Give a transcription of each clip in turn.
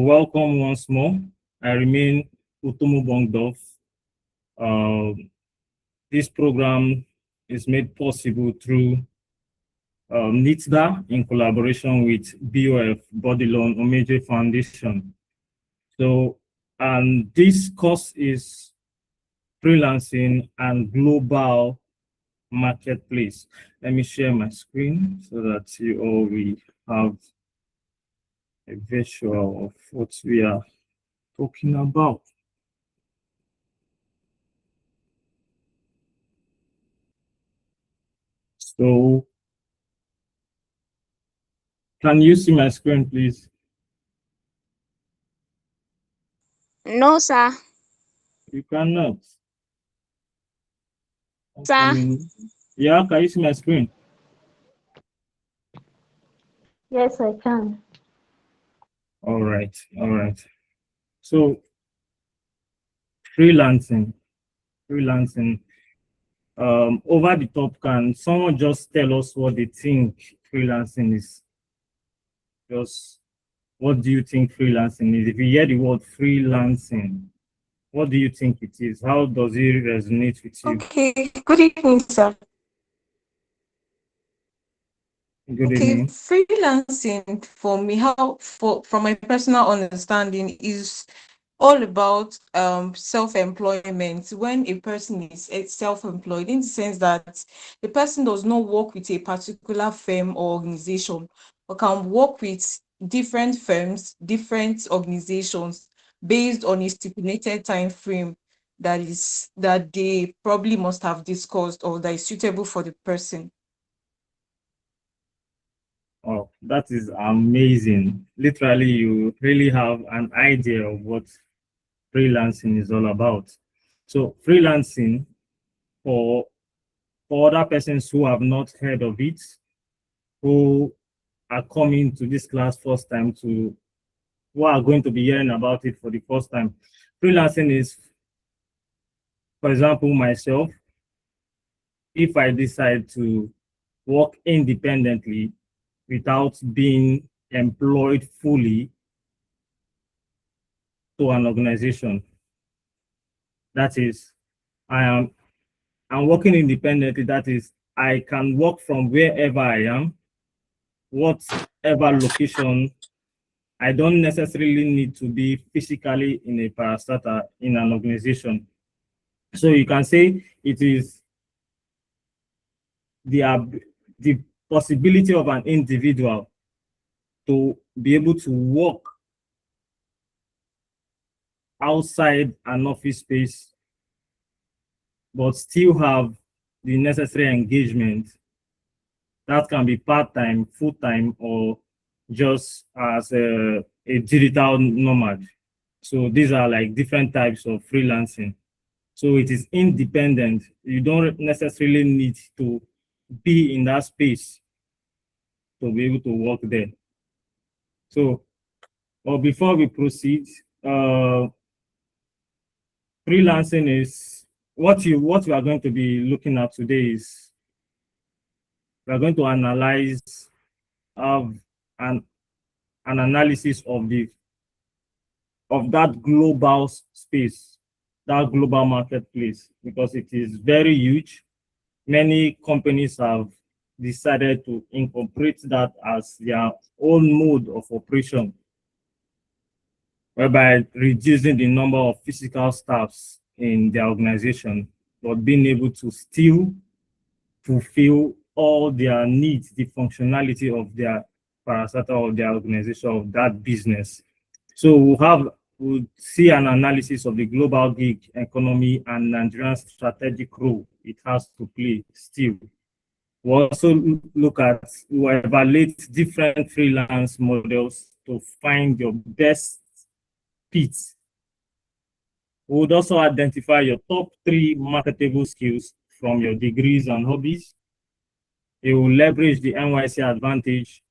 welcome once more. I remain Utomo Bongdorf. This program is made possible through NITDA in collaboration with B.O.F, Bodilon Omeje Foundation. So, and this course is freelancing and global marketplace. Let me share my screen so that you all will have a visual of what we are talking about. So, can you see my screen, please? No, sir. You cannot. Sir. Yeah, can you see my screen? Yes, I can. All right. So, freelancing. Over the top, can someone just tell us what they think freelancing is? Just what do you think freelancing is? If you hear the word freelancing, what do you think it is? How does it resonate with you? Okay, good evening, sir. Good evening. Freelancing for me, from my personal understanding, is all about self-employment. When a person is self-employed, in the sense that the person does not work with a particular firm or organization, but can work with different firms, different organizations, based on a stipulated time frame that they probably must have discussed, or that is suitable for the person. Oh, that is amazing. Literally, you really have an idea of what freelancing is all about. So freelancing, for other persons who have not heard of it, who are coming to this class first time, who are going to be hearing about it for the first time, freelancing is, for example, myself, if I decide to work independently without being employed fully to an organization. That is, I'm working independently. That is, I can work from wherever I am, whatever location. I don't necessarily need to be physically in a parastatal in an organization. So you can say it is the possibility of an individual to be able to work outside an office space, but still have the necessary engagement. That can be part-time, full-time, or just as a digital nomad. So these are like different types of freelancing. So it is independent. You don't necessarily need to be in that space to be able to work there. So, well, before we proceed, freelancing is what we are going to be looking at today. Is we are going to analyze an analysis of that global space, that global marketplace, because it is very huge. Many companies have decided to incorporate that as their own mode of operation, whereby reducing the number of physical staffs in their organization, but being able to still fulfill all their needs, the functionality of their parastatal, of their organization, of that business. So we'll see an analysis of the global gig economy and Nigeria's strategic role it has to play still. We'll also we'll evaluate different freelance models to find your best fit. We would also identify your top 3 marketable skills from your degrees and hobbies. It will leverage the NYC advantage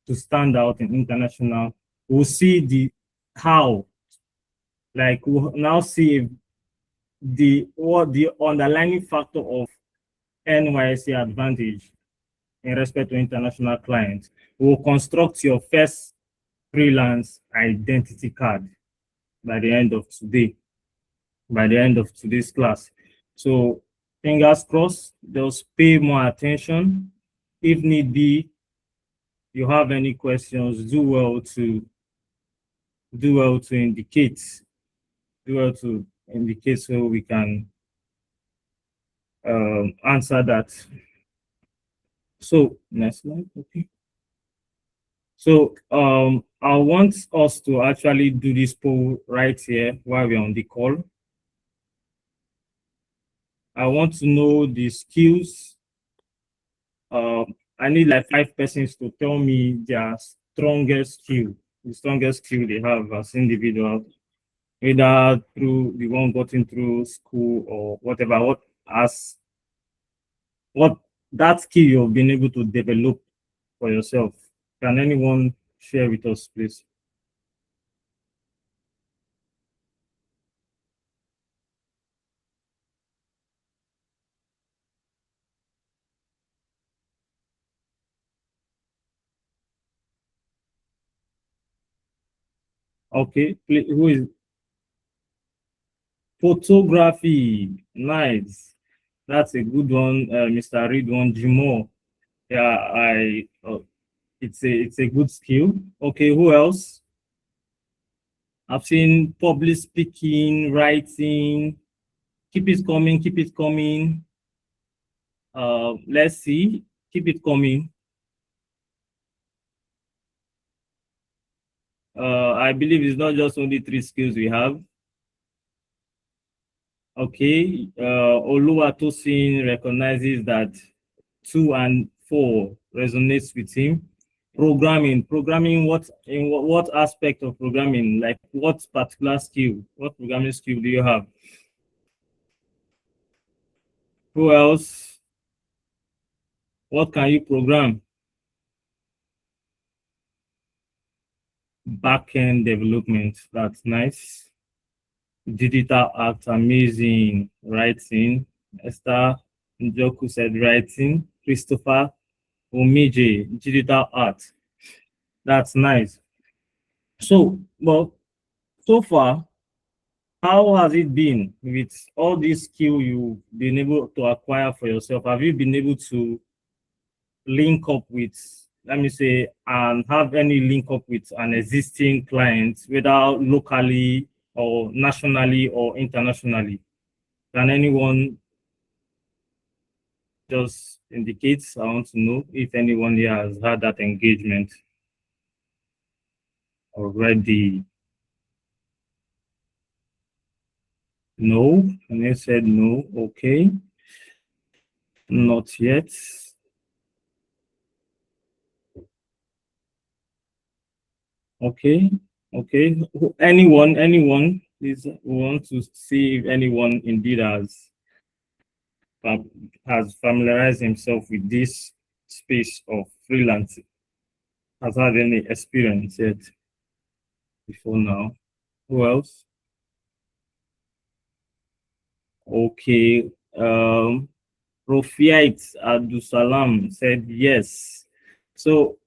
to stand out in international. We'll see the how, like we'll now see the underlying factor of NYC advantage in respect to international clients. We'll construct your first freelance identity card by the end of today, by the end of today's class. So fingers crossed, just pay more attention. If need be, you have any questions, do well to indicate. Do well to indicate so we can answer that. So next slide, okay. So I want us to actually do this poll right here while we're on the call. I want to know the skills. I need like 5 persons to tell me their strongest skill, the strongest skill they have as individuals, either through the one gotten through school or whatever. What that skill you've been able to develop for yourself. Can anyone share with us, please? Okay, please, who is photography? Nice. That's a good one, Mr. Ridwan Jimo. Yeah, it's a good skill. Okay, who else? I've seen public speaking, writing. Keep it coming, keep it coming. Let's see, keep it coming. I believe it's not just only 3 skills we have. Okay, Oluwatosin recognizes that 2 and 4 resonates with him. Programming, what aspect of programming? Like what particular skill? What programming skill do you have? Who else? What can you program? Backend development, that's nice. Digital art, amazing. Writing, Esther Njoku said writing. Christopher Omije, digital art. That's nice. So, well, so far, how has it been with all these skills you've been able to acquire for yourself? Have you been able to link up with, let me say, and have any link up with an existing client, whether locally or nationally or internationally? Can anyone just indicate? I want to know if anyone here has had that engagement already. No, and they said no. Okay, not yet. Okay, okay. Anyone, please, we want to see if anyone indeed has familiarized himself with this space of freelancing, has had any experience yet before now. Who else? Okay, Profiat Abdusalam said yes. So,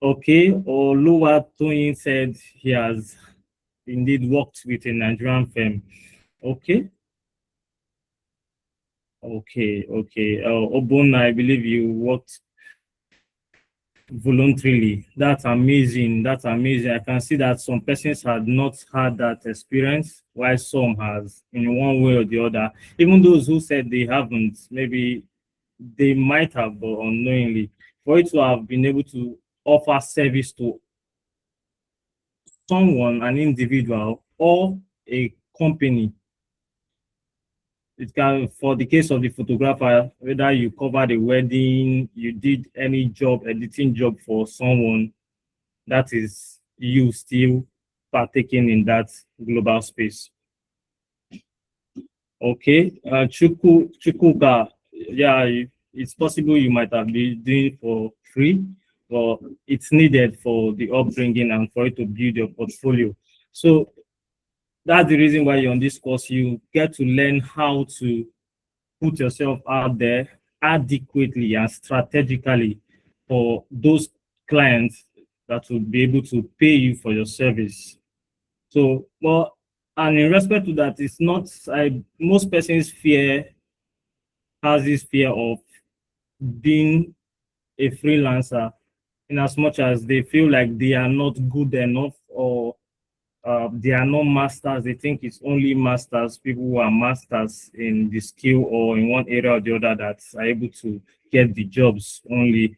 okay, Oluwatoyin said he has indeed worked with a Nigerian firm. Okay. Okay. Obon, I believe you worked voluntarily. That's amazing. That's amazing. I can see that some persons had not had that experience, while some has in one way or the other. Even those who said they haven't, maybe they might have, but unknowingly. For it to have been able to offer service to someone, an individual, or a company. It can, for the case of the photographer, whether you covered a wedding, you did any job, editing job for someone, that is you still partaking in that global space. Okay, Chukuka, yeah, it's possible you might have been doing for free, but it's needed for the upbringing and for it to build your portfolio. So that's the reason why you're on this course. You get to learn how to put yourself out there adequately and strategically for those clients that will be able to pay you for your service. So, well, and in respect to that, it's not, most persons has this fear of being a freelancer, in as much as they feel like they are not good enough, or they are not masters. They think it's only masters, people who are masters in the skill or in one area or the other, that are able to get the jobs only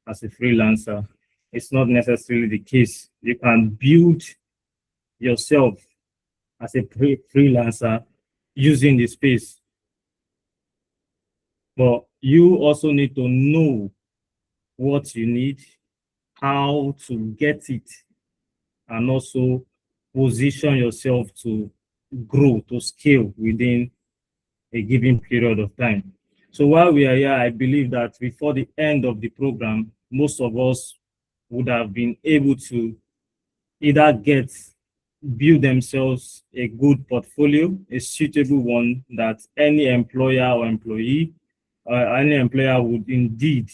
as a freelancer. It's not necessarily the case. You can build yourself as a freelancer using the space, but you also need to know what you need, how to get it, and also position yourself to grow, to scale within a given period of time. So while we are here, I believe that before the end of the program, most of us would have been able to either build themselves a good portfolio, a suitable one that any employer or employee, any employer would indeed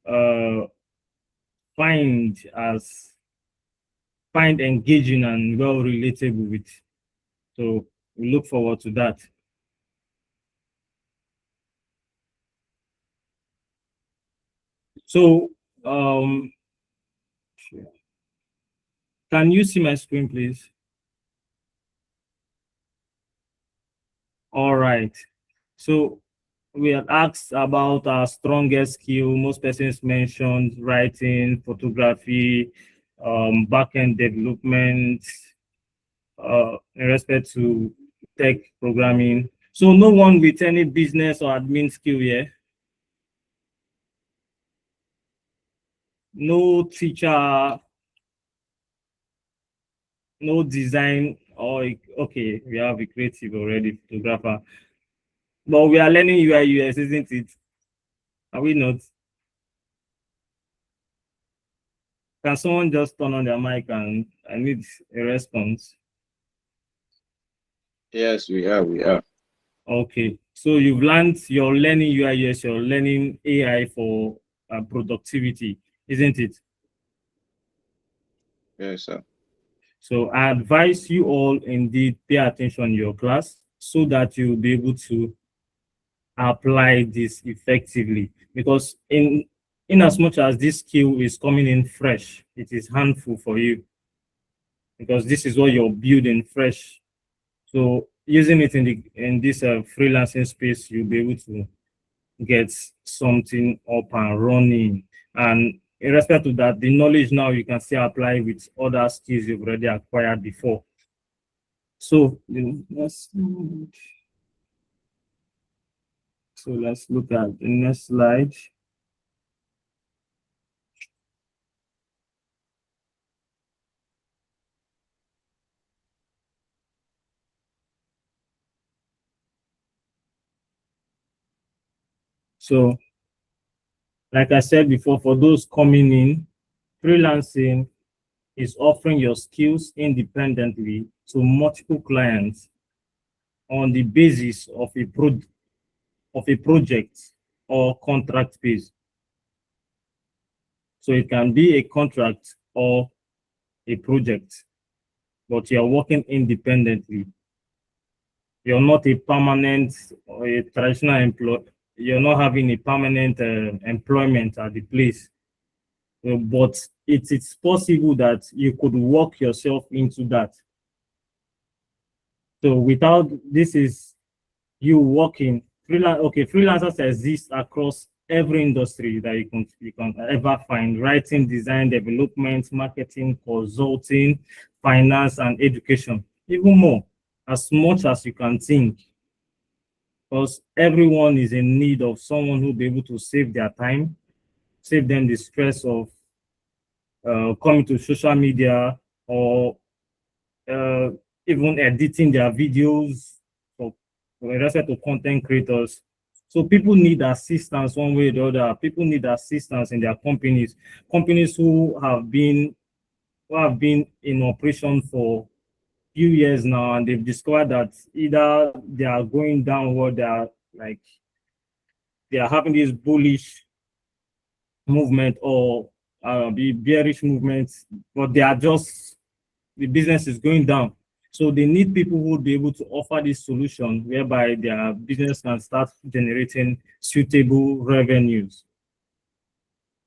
uh, find engaging and well relatable with. So we look forward to that. So can you see my screen, please? All right. So we had asked about our strongest skill. Most persons mentioned writing, photography, back-end development, in respect to tech programming. So no one with any business or admin skill here? No teacher, no design, or okay, we have a creative already, photographer. But we are learning UI UX, isn't it? Are we not? Can someone just turn on their mic, and I need a response? Yes, we are. Okay, so you're learning UI UX, you're learning AI for productivity, isn't it? Yes, sir. So I advise you all indeed pay attention in your class, so that you'll be able to apply this effectively. Because in as much as this skill is coming in fresh, it is handful for you, because this is what you're building fresh. So using it in this freelancing space, you'll be able to get something up and running. And in respect to that, the knowledge now you can still apply with other skills you've already acquired before. So let's look at the next slide. So, like I said before, for those coming in, freelancing is offering your skills independently to multiple clients on the basis of a project or contract base. So it can be a contract or a project, but you're working independently. You're not a permanent or a traditional employee. You're not having a permanent employment at the place. But it's possible that you could work yourself into that. So without this, is you working freelancers exist across every industry that you can ever find: writing, design, development, marketing, consulting, finance, and education. Even more, as much as you can think, because everyone is in need of someone who will be able to save their time, save them the stress of coming to social media, or uh, even editing their videos for respect to content creators. So people need assistance one way or the other. People need assistance in their companies. Companies who have been in operation for few years now, and they've discovered that either they are going downward, they are having this bullish movement, or be bearish movements, but they are just, the business is going down. So they need people who will be able to offer this solution whereby their business can start generating suitable revenues,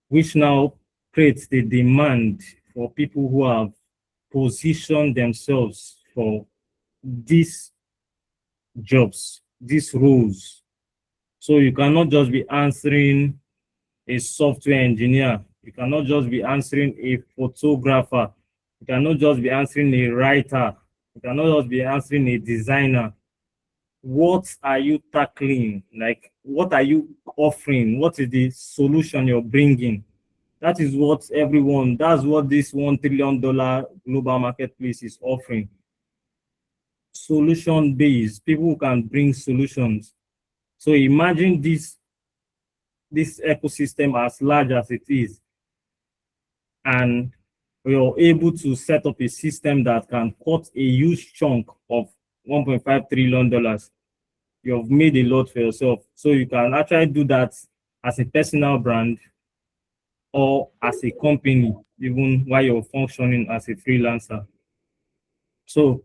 which now creates the demand for people who have positioned themselves for these jobs, these roles. So you cannot just be answering a software engineer. You cannot just be answering a photographer. You cannot just be answering a writer. You cannot just be answering a designer. What are you tackling? Like, what are you offering? What is the solution you're bringing? That is what everyone, that's what this $1 trillion global marketplace is offering. Solution based, people who can bring solutions. So imagine this ecosystem as large as it is, and you're able to set up a system that can cut a huge chunk of $1.5 trillion. You've made a lot for yourself. So you can actually do that as a personal brand or as a company, even while you're functioning as a freelancer. So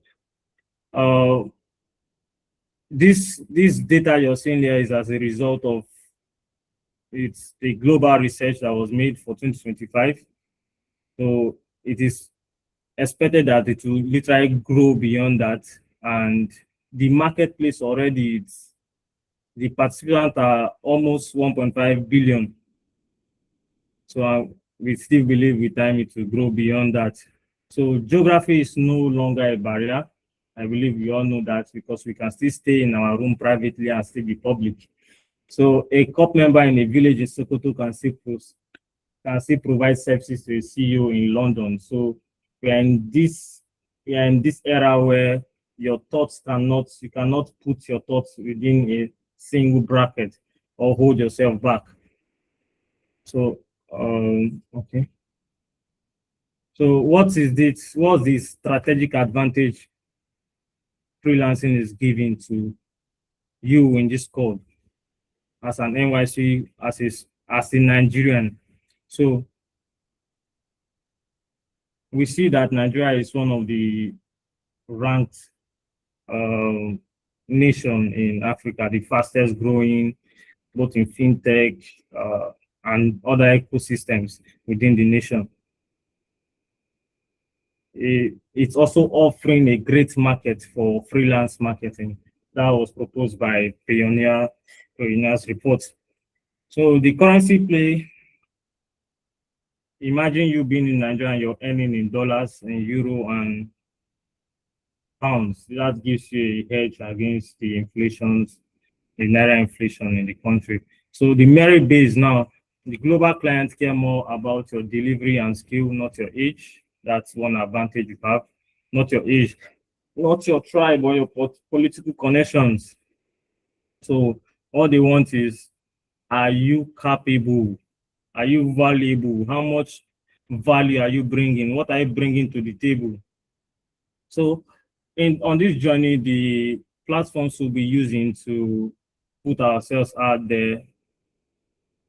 this data you're seeing here is as a result of it's the global research that was made for 2025. So it is expected that it will literally grow beyond that. And the marketplace already, the participants are almost 1.5 billion. So we still believe with time it will grow beyond that. So geography is no longer a barrier. I believe we all know that, because we can still stay in our room privately and still be public. So a corp member in a village in Sokoto can still provide services to a CEO in London. So we are in this era where you cannot put your thoughts within a single bracket or hold yourself back. So okay. So what's the strategic advantage freelancing is giving to you in this code as an NYC, as a Nigerian? So we see that Nigeria is one of the ranked nation in Africa, the fastest growing, both in fintech and other ecosystems within the nation. It's also offering a great market for freelance marketing. That was proposed by Pioneer's report. So the currency play, imagine you being in Nigeria and you're earning in dollars and euro and pounds. That gives you a hedge against the naira inflation in the country. So the merit base now, the global clients care more about your delivery and skill, not your age. That's one advantage you have. Not your age, not your tribe or your political connections. So all they want is, are you capable? Are you valuable? How much value are you bringing? What are you bringing to the table? So on this journey, the platforms we'll be using to put ourselves out there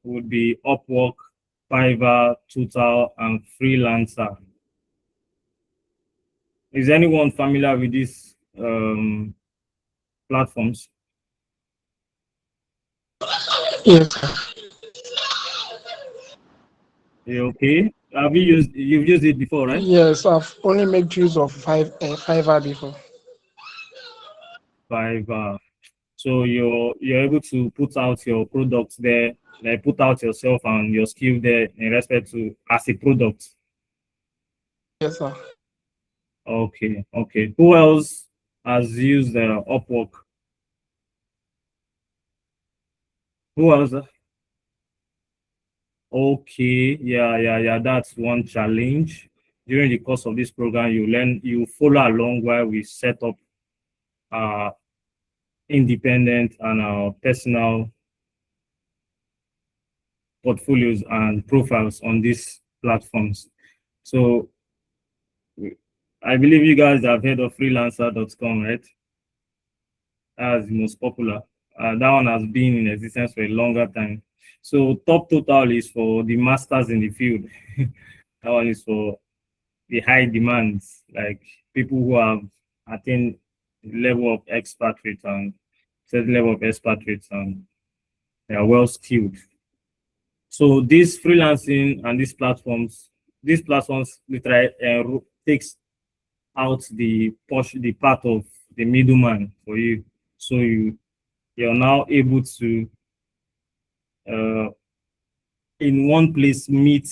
would be Upwork, Fiverr, Toptal, and Freelancer. Is anyone familiar with these platforms? Yes. You okay? You've used it before, right? Yes, I've only made use of Fiverr before. Fiverr. So you're able to put out your products there, like put out yourself and your skill there in respect to as a product. Yes, sir. Okay. Who else has used Upwork? Who else? Okay, yeah. That's one challenge. During the course of this program, you follow along while we set up independent and personal portfolios and profiles on these platforms. So I believe you guys have heard of freelancer.com, right? That's the most popular. That one has been in existence for a longer time. So top total is for the masters in the field. That one is for the high demands, like people who have attained level of expatriate and certain level of expatriate and they are well skilled. So these freelancing and these platforms literally takes out the part of the middleman for you. So you're now able to uh, in one place meet,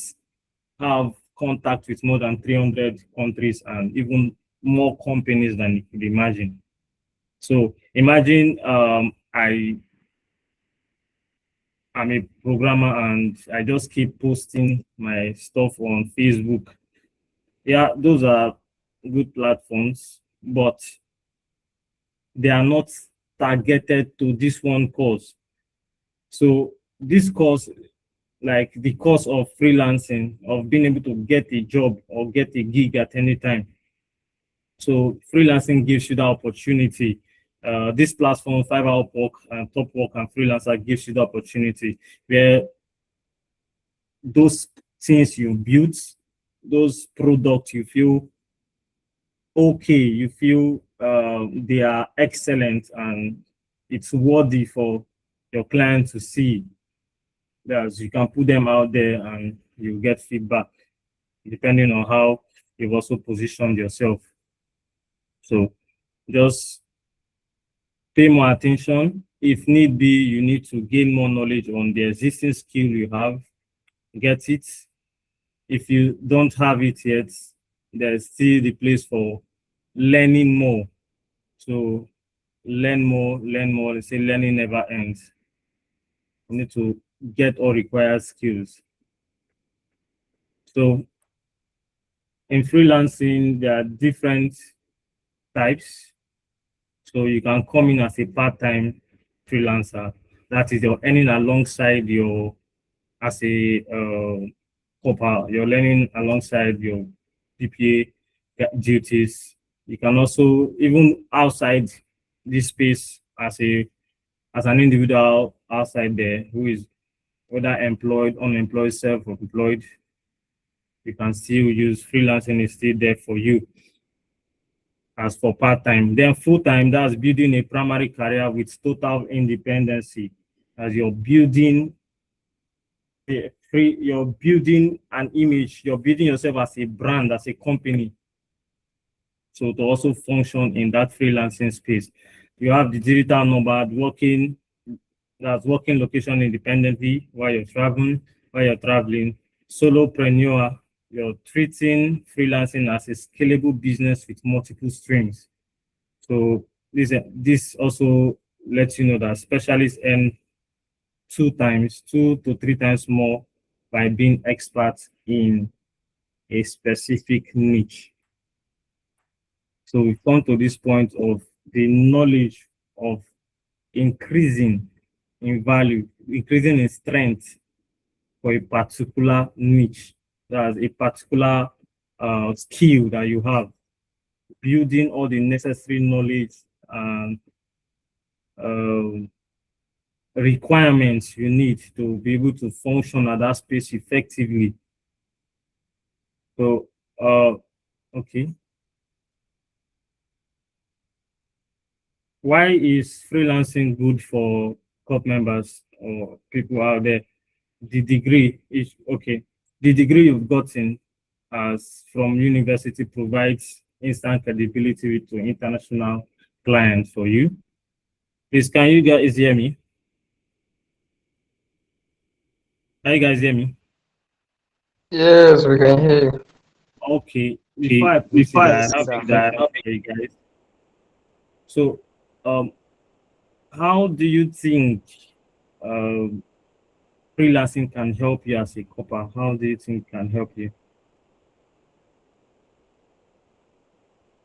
have contact with more than 300 countries and even more companies than you could imagine. So imagine I'm a programmer and I just keep posting my stuff on Facebook. Yeah, those are good platforms, but they are not targeted to this one cause. So this cause, like the cause of freelancing, of being able to get a job or get a gig at any time. So freelancing gives you the opportunity. This platform, Fiverr, Upwork, and Topwork, and Freelancer gives you the opportunity where those things you built, those products you feel okay, you feel they are excellent and it's worthy for your client to see. That you can put them out there and you get feedback depending on how you've also positioned yourself. So just pay more attention. If need be, you need to gain more knowledge on the existing skill you have. Get it. If you don't have it yet, there's still the place for learning more. So learn more, learn more. They say learning never ends. You need to get all required skills. So in freelancing, there are different types. So you can come in as a part-time freelancer. That is, you're earning alongside your as a corper. You're learning alongside your PPA duties. You can also, even outside this space, as an individual outside there who is whether employed, unemployed, self-employed, you can still use freelancing is still there for you as for part-time. Then full-time, that's building a primary career with total independency as you're building an image, you're building yourself as a brand, as a company. So to also function in that freelancing space. You have the digital nomad working location independently while you're traveling. Solopreneur, you're treating freelancing as a scalable business with multiple streams. So this also lets you know that specialists earn 2 to 3 times more by being experts in a specific niche. So we come to this point of the knowledge of increasing in value, increasing in strength for a particular niche. That's a particular skill that you have, building all the necessary knowledge and requirements you need to be able to function at that space effectively. So, okay. Why is freelancing good for corp members or people out there? The degree is okay. The degree you've gotten as from university provides instant credibility to international clients for you. Please, can you guys hear me? Can you guys hear me? Yes, we can hear you. Okay. Before I proceed, I have a question for you guys. So, how do you think freelancing can help you as a copper? How do you think can help you?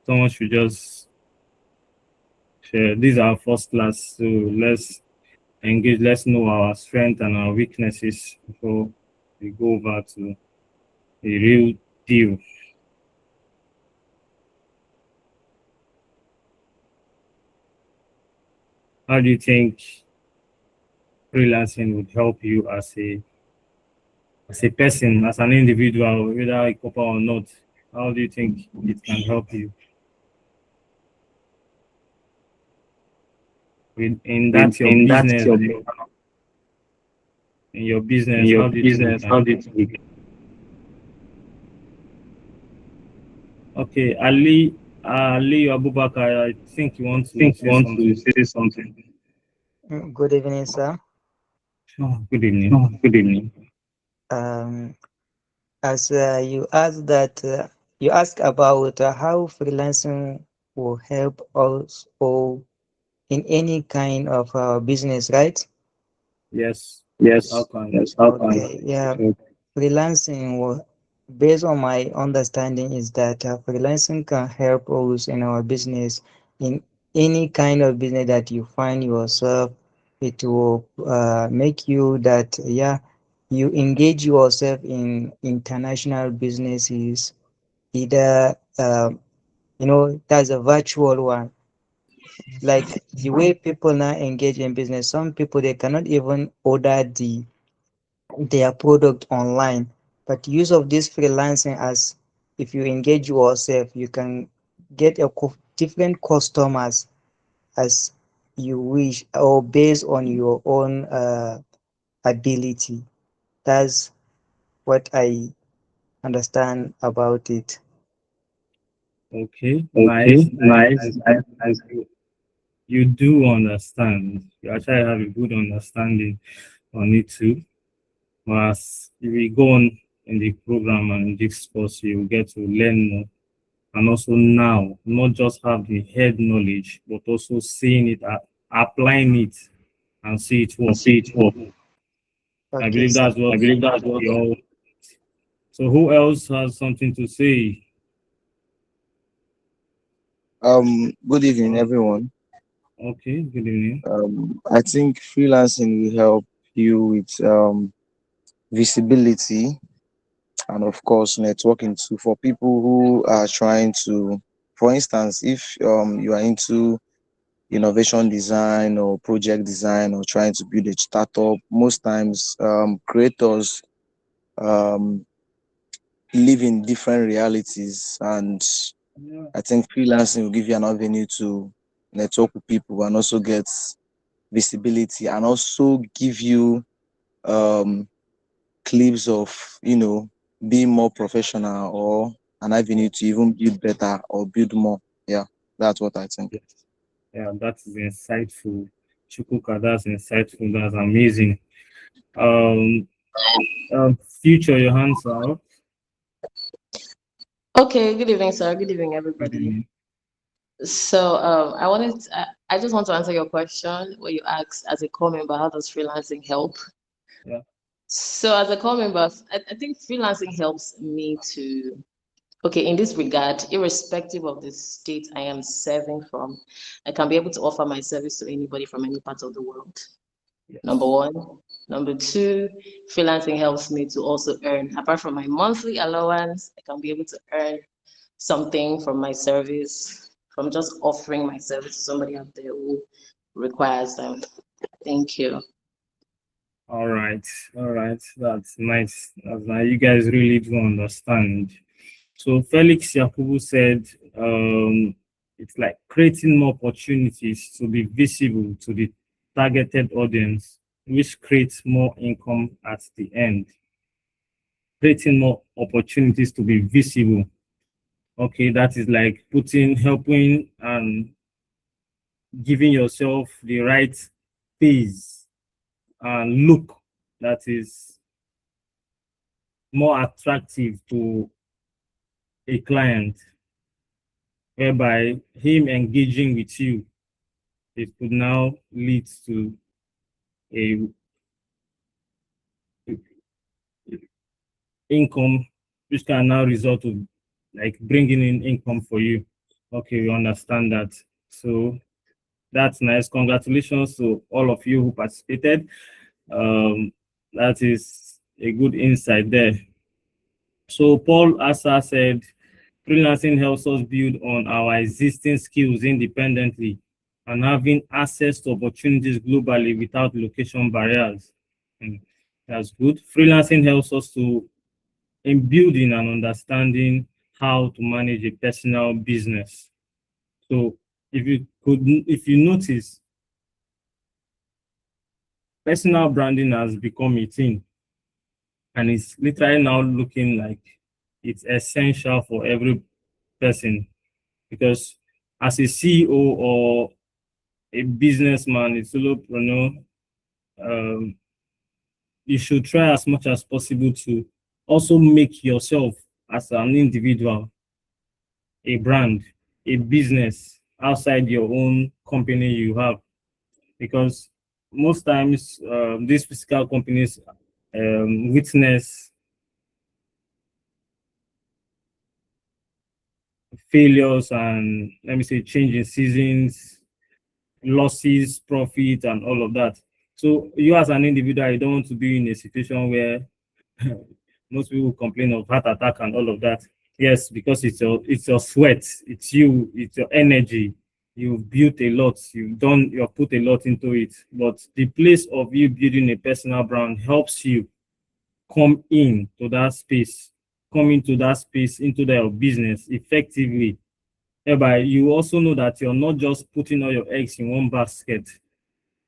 Someone should just share. These are first class, so let's engage. Let's know our strengths and our weaknesses before we go over to the real deal. How do you think freelancing would help you as a person, as an individual, whether a couple or not? How do you think it can help you in that your in that business? your In your business, how do you think it can? how did you Okay, Ali Abubakar, I think you want to say something. say something? Good evening, sir. Good evening. Good evening. As you asked you asked about how freelancing will help us all in any kind of business, right? Yes. How Yes, can? yes, how can? Okay, yeah. Freelancing will, based on my understanding, is that freelancing can help us in our business in any kind of business that you find yourself. It will make you that, yeah, you engage yourself in international businesses, either that's a virtual one, like the way people now engage in business. Some people, they cannot even order their product online, but use of this freelancing, as if you engage yourself, you can get different customers as you wish, or based on your own ability. That's what I understand about it. Okay, Okay, nice, nice, nice, nice. nice, nice. You do understand. You actually have a good understanding on it too. But as we go on in the program and this course, you will get to learn more. And also now, not just have the head knowledge, but also seeing it, applying it, and see it work. See it work. I Okay, believe sir. that's what we all. So who else has something to say? Good evening, everyone. Okay, good evening. I think freelancing will help you with visibility and, of course, networking too. For people who are trying to, for instance, if you are into innovation design or project design or trying to build a startup, most times creators um, live in different realities, and I think freelancing will give you an avenue to network with people and also get visibility, and also give you um clips of being more professional, or an avenue to even build better or build more. Yeah, that's what I think. Yes. Yeah, that is insightful. Chukuka, that's insightful. That's amazing. Um, Future, your hands are up. Okay, good evening, sir. Good evening, Good everybody. evening. So, I just want to answer your question where you asked, as a core member, how does freelancing help? Yeah. So, as a core member, I think freelancing helps me to, okay, in this regard, irrespective of the state I am serving from, I can be able to offer my service to anybody from any part of the world. Yes. Number one. Number two, freelancing helps me to also earn, apart from my monthly allowance, I can be able to earn something from my service, from just offering my service to somebody out there who requires them. Thank you. All right. All right. That's nice. That's nice. You guys really do understand. So Felix Yakubu said, it's like creating more opportunities to be visible to the targeted audience, which creates more income at the end. Creating more opportunities to be visible. Okay, that is like helping and giving yourself the right face and look that is more attractive to a client, whereby him engaging with you, it could now lead to a income, which can now result to like bringing in income for you. Okay, we understand that. So that's nice. Congratulations to all of you who participated. That is a good insight there. So Paul Asa said, freelancing helps us build on our existing skills independently and having access to opportunities globally without location barriers. That's good. Freelancing helps us in building and understanding how to manage a personal business. So if you notice, personal branding has become a thing, and it's literally now looking like it's essential for every person, because as a CEO or a businessman, a solopreneur, you should try as much as possible to also make yourself as an individual a brand, a business outside your own company you have, because most times these physical companies witness failures and, let me say, change in seasons, losses, profit, and all of that. So you as an individual, you don't want to be in a situation where most people complain of heart attack and all of that. Yes, because it's your sweat, it's you, it's your energy. You've built a lot, you've put a lot into it. But the place of you building a personal brand helps you come into that space, into their business effectively. Whereby you also know that you're not just putting all your eggs in one basket.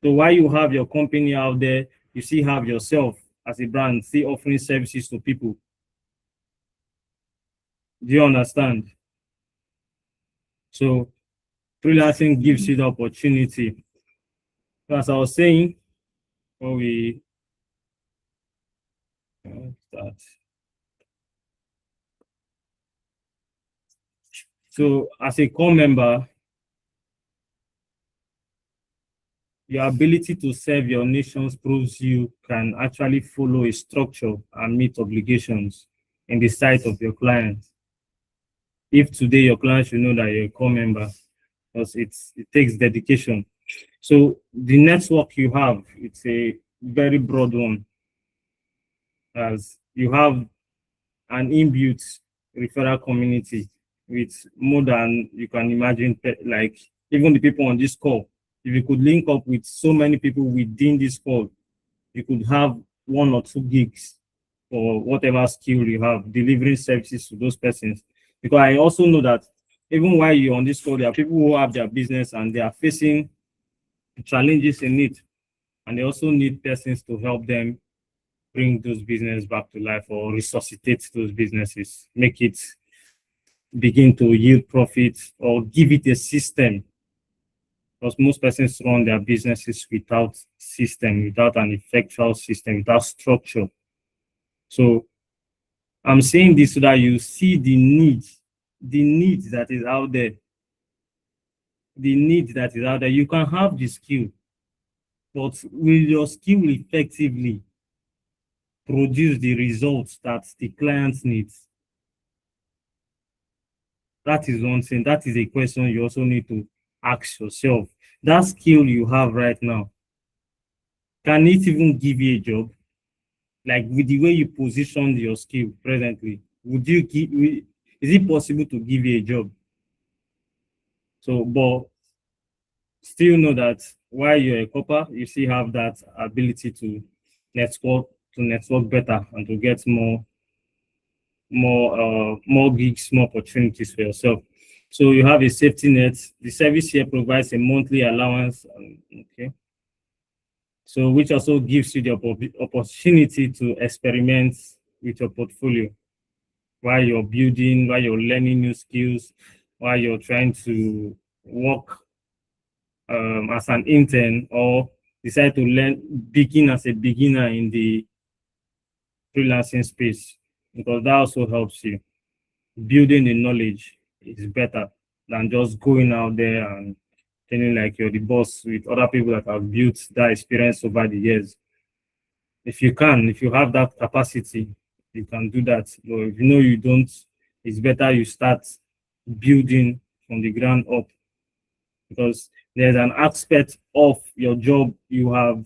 So while you have your company out there, you still have yourself as a brand, still offering services to people. Do you understand? So freelancing gives you the opportunity. So as I was saying, when we start. So as a core member, your ability to serve your nations proves you can actually follow a structure and meet obligations in the sight of your clients. If today your client should know that you're a core member, because it takes dedication. So the network you have, it's a very broad one, as you have an inbuilt referral community with more than you can imagine, like even the people on this call. If you could link up with so many people within this call, you could have 1 or 2 gigs for whatever skill you have, delivering services to those persons. Because I also know that even while you're on this call, there are people who have their business and they are facing challenges in it, and they also need persons to help them bring those businesses back to life or resuscitate those businesses, make it begin to yield profits or give it a system. Because most persons run their businesses without system, without an effectual system, without structure. So I'm saying this so that you see the need that is out there. The need that is out there. You can have the skill, but will your skill effectively produce the results that the client needs? That is one thing. That is a question you also need to ask yourself. That skill you have right now, can it even give you a job? Like with the way you positioned your skill presently, is it possible to give you a job? So, but still know that while you're a copper, you still have that ability to network better and to get more gigs, more opportunities for yourself. So you have a safety net. The service here provides a monthly allowance. Okay. So which also gives you the opportunity to experiment with your portfolio while you're building, while you're learning new skills, while you're trying to work as an intern, or decide to begin as a beginner in the freelancing space, because that also helps you. Building the knowledge is better than just going out there and feeling like you're the boss with other people that have built that experience over the years. If you have that capacity, you can do that. But if you know you don't, it's better you start building from the ground up, because there's an aspect of your job you have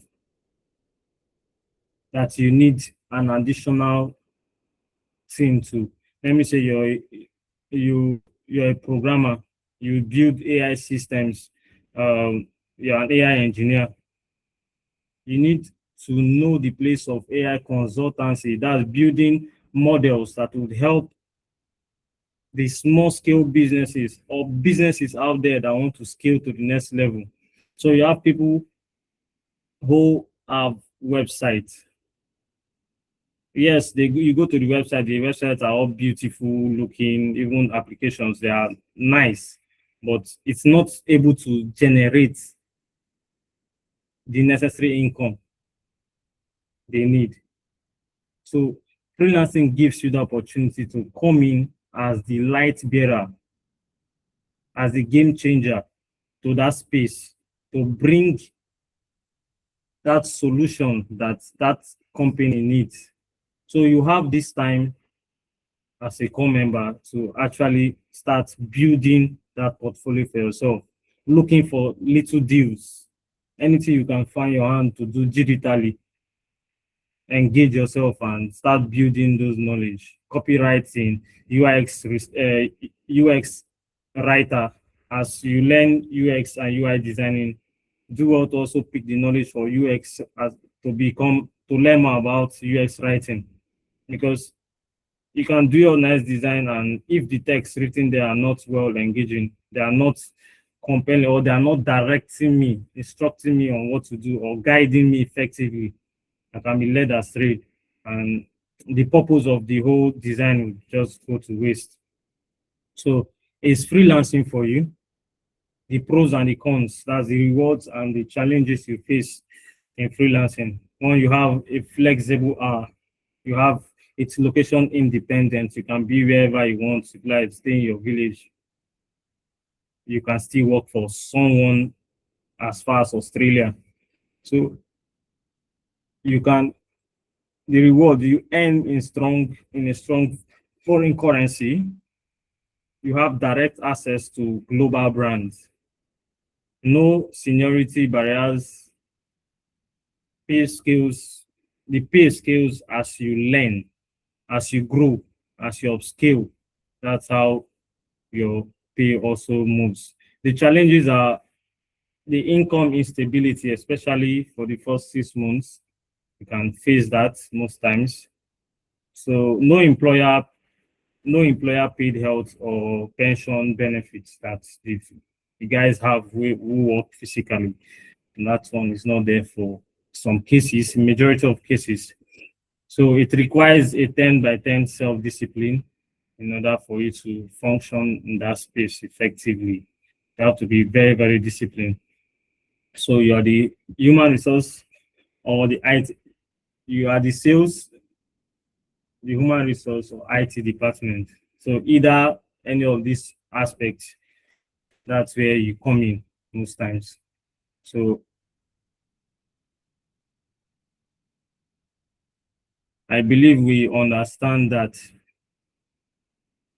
that you need an additional thing to. Let me say you're a programmer, you build AI systems, you're an AI engineer, you need to know the place of AI consultancy, that's building models that would help the small scale businesses or businesses out there that want to scale to the next level. So you have people who have websites. Yes, you go to the websites are all beautiful looking, even applications, they are nice, but it's not able to generate the necessary income they need. So freelancing gives you the opportunity to come in as the light bearer, as the game changer to that space, to bring that solution that that company needs. So you have this time as a core member to actually start building that portfolio for yourself, looking for little deals, anything you can find your hand to do digitally, engage yourself and start building those knowledge. Copywriting, UX writer, as you learn UX and UI designing, do what also pick the knowledge for UX as to learn more about UX writing, because you can do your nice design, and if the text written there are not well engaging, they are not compelling, or they are not directing me, instructing me on what to do or guiding me effectively, I can be led astray, and the purpose of the whole design will just go to waste. So it's freelancing for you. The pros and the cons, that's the rewards and the challenges you face in freelancing. When you have a flexible hour, you have it's location independent, you can be wherever you want, like stay in your village. You can still work for someone as far as Australia. So you can the reward you earn in a strong foreign currency. You have direct access to global brands, no seniority barriers, pay scales. The pay scales as you learn, as you grow, as you upscale. That's how your pay also moves. The challenges are the income instability, especially for the first 6 months. You can face that most times. So no employer paid health or pension benefits that the guys have who work physically. And that one is not there for some cases, majority of cases. So it requires a 10 by 10 self-discipline in order for you to function in that space effectively. You have to be very, very disciplined. So you are the human resource or the IT, you are the sales, the human resource or IT department. So either any of these aspects, that's where you come in most times. So I believe we understand that.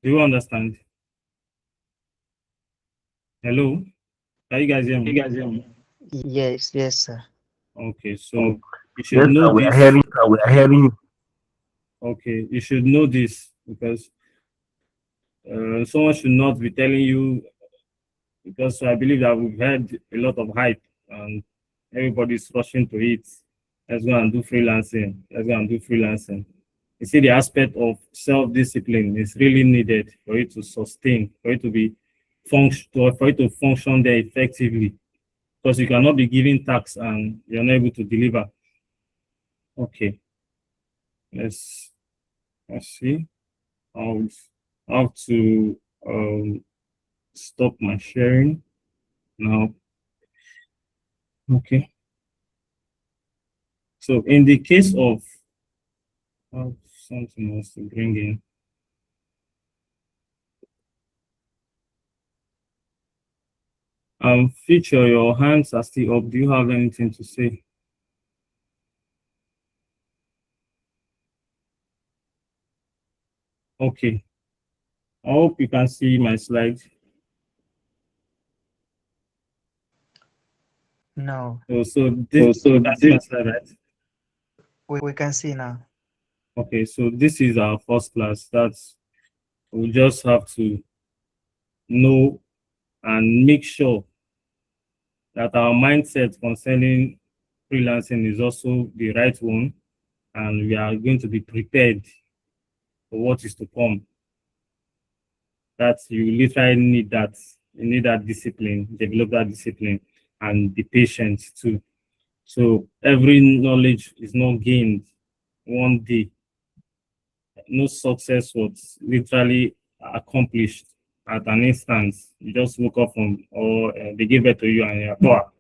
Do you understand? Hello? Can you guys hear me? Yes, yes, sir. Okay, so you should Yes, know sir, we are this. hearing, sir. We are hearing you. Okay, you should know this because someone should not be telling you, because I believe that we've had a lot of hype and everybody's rushing to it. Let's go and do freelancing. Let's go and do freelancing. You see, the aspect of self-discipline is really needed for you to sustain, for you to be for you to function there effectively. Because you cannot be giving tax and you're not able to deliver. Okay, let's see. I'll have to stop my sharing now. Okay. So in the case of something else to bring in. Feature, your hands are still up. Do you have anything to say? Okay. I hope you can see my slides. No, So this you can see my slide, right? we can see now. Okay, so this is our first class. That's we just have to know and make sure that our mindset concerning freelancing is also the right one, and we are going to be prepared for what is to come. That you literally need that. You need that discipline, develop that discipline, and the patience too. So every knowledge is not gained one day. No success was literally accomplished at an instance. You just woke up from, or they gave it to you and you're, "Wow."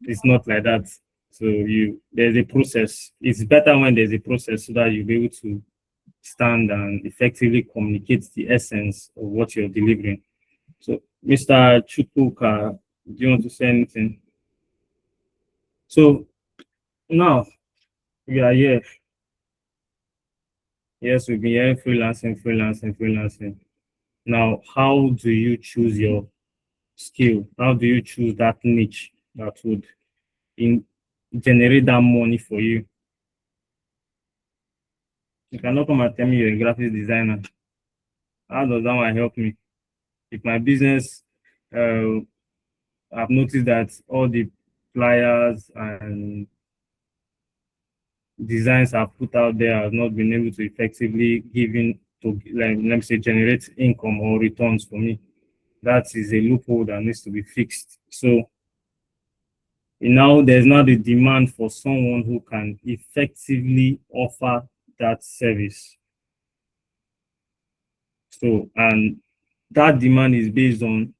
It's not like that. So there's a process. It's better when there's a process so that you'll be able to stand and effectively communicate the essence of what you're delivering. So, Mr. Chukwuka, do you want to say anything? So now we are here. Yes, we've been hearing freelancing, freelancing, freelancing. Now, how do you choose your skill? How do you choose that niche that would generate that money for you? You cannot come and tell me you're a graphic designer. How does that one help me? If my business, I've noticed that all the flyers and designs I've put out there have not been able to effectively like, let me say, generate income or returns for me. That is a loophole that needs to be fixed. So now there's now the demand for someone who can effectively offer that service. So, and that demand is based on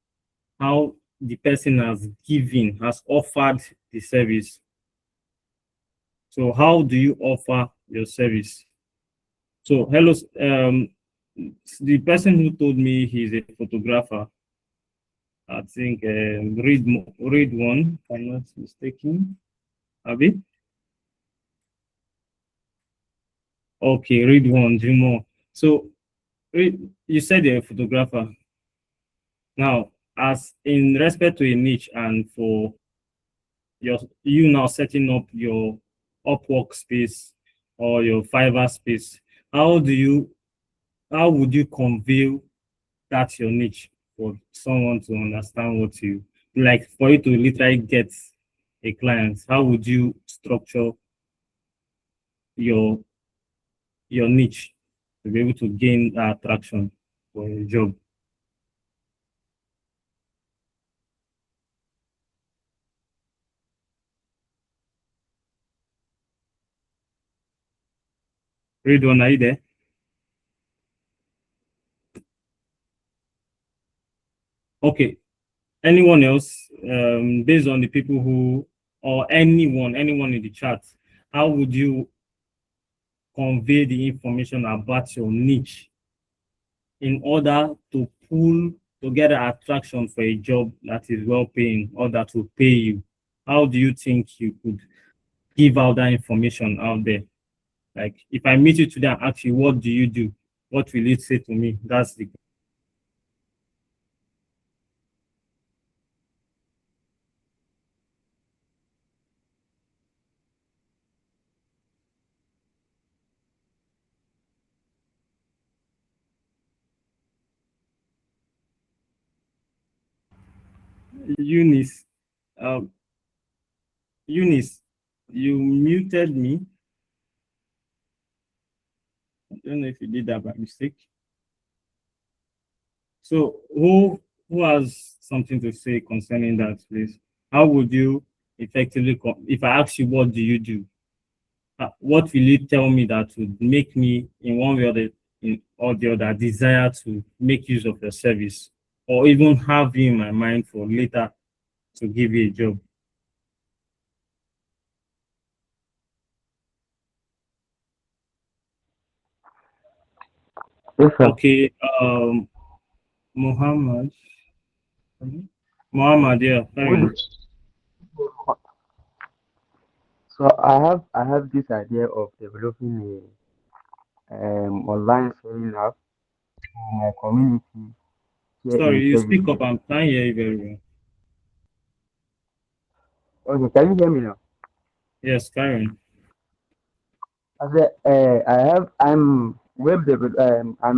how the person has offered the service. So how do you offer your service? So hello, the person who told me he's a photographer, I think read one, if I'm not mistaken. Abi? Okay, read one, do more. So you said you're a photographer. Now, as in respect to a niche and for you now setting up your Upwork space or your Fiverr space, how would you convey that your niche for someone to understand what you like, for you to literally get a client? How would you structure your niche to be able to gain that attraction for your job? Read one, are you there? Okay. Anyone else, based on the people who, or anyone in the chat, how would you convey the information about your niche in order to get an attraction for a job that is well paying or that will pay you? How do you think you could give out that information out there? Like, if I meet you today and ask you, what do you do? What will you say to me? That's the Eunice. Um, Eunice, you muted me. I don't know if you did that by mistake. So who has something to say concerning that, please? How would you effectively, if I ask you, what do you do? What will you tell me that would make me, in one way or the other, desire to make use of your service, or even have you in my mind for later to give you a job? Yes, sir. Okay, Muhammad. Muhammad, yeah, carry on. So I have this idea of developing a online selling app for my community here in Sorry, you speak up. Kebbi. I'm trying to hear you very well. Okay, can you hear me now? Yes, carry on. I said I'm I'm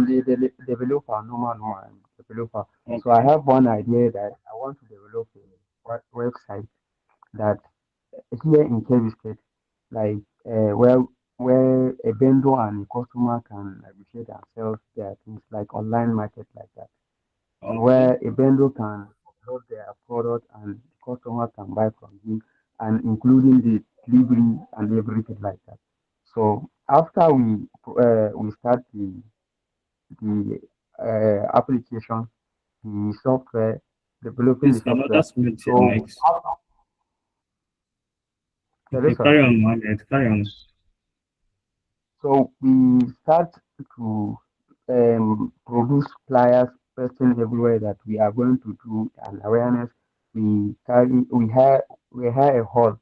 the developer, normal I'm developer. So I Okay. have one idea that I want to develop website that here in Kebbi State, like where a vendor and a customer can negotiate and sell their things like online market like that. So Okay. where a vendor can upload their product and the customer can buy from him, and including the delivery and everything like that. So after we start the application, the software, developing the Please, can I software. just mute your So mics? hello, Okay, sir. carry on, Mohammed. Carry on. So we start to produce flyers posting everywhere that we are going to do an awareness. We hire a hall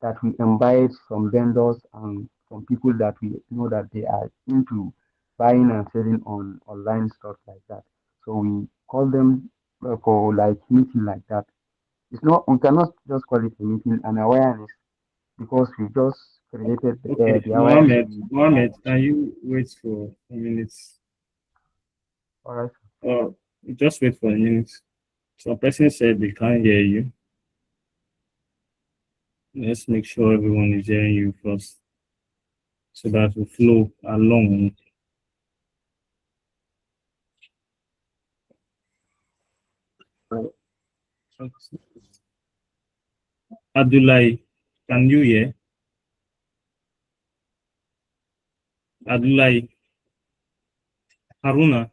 that we invite some vendors and some people that we know that they are into buying and selling on online stuff like that. So we call them for like meeting like that. It's not we cannot just call it a meeting, an awareness because we just created Okay, the awareness. Mohammed, can you wait for a minute? All right. Uh, just wait for a minute. Some person said they can't hear you. Let's make sure everyone is hearing you first, so that we flow along. Abdullah, can you hear? Abdullah, Haruna,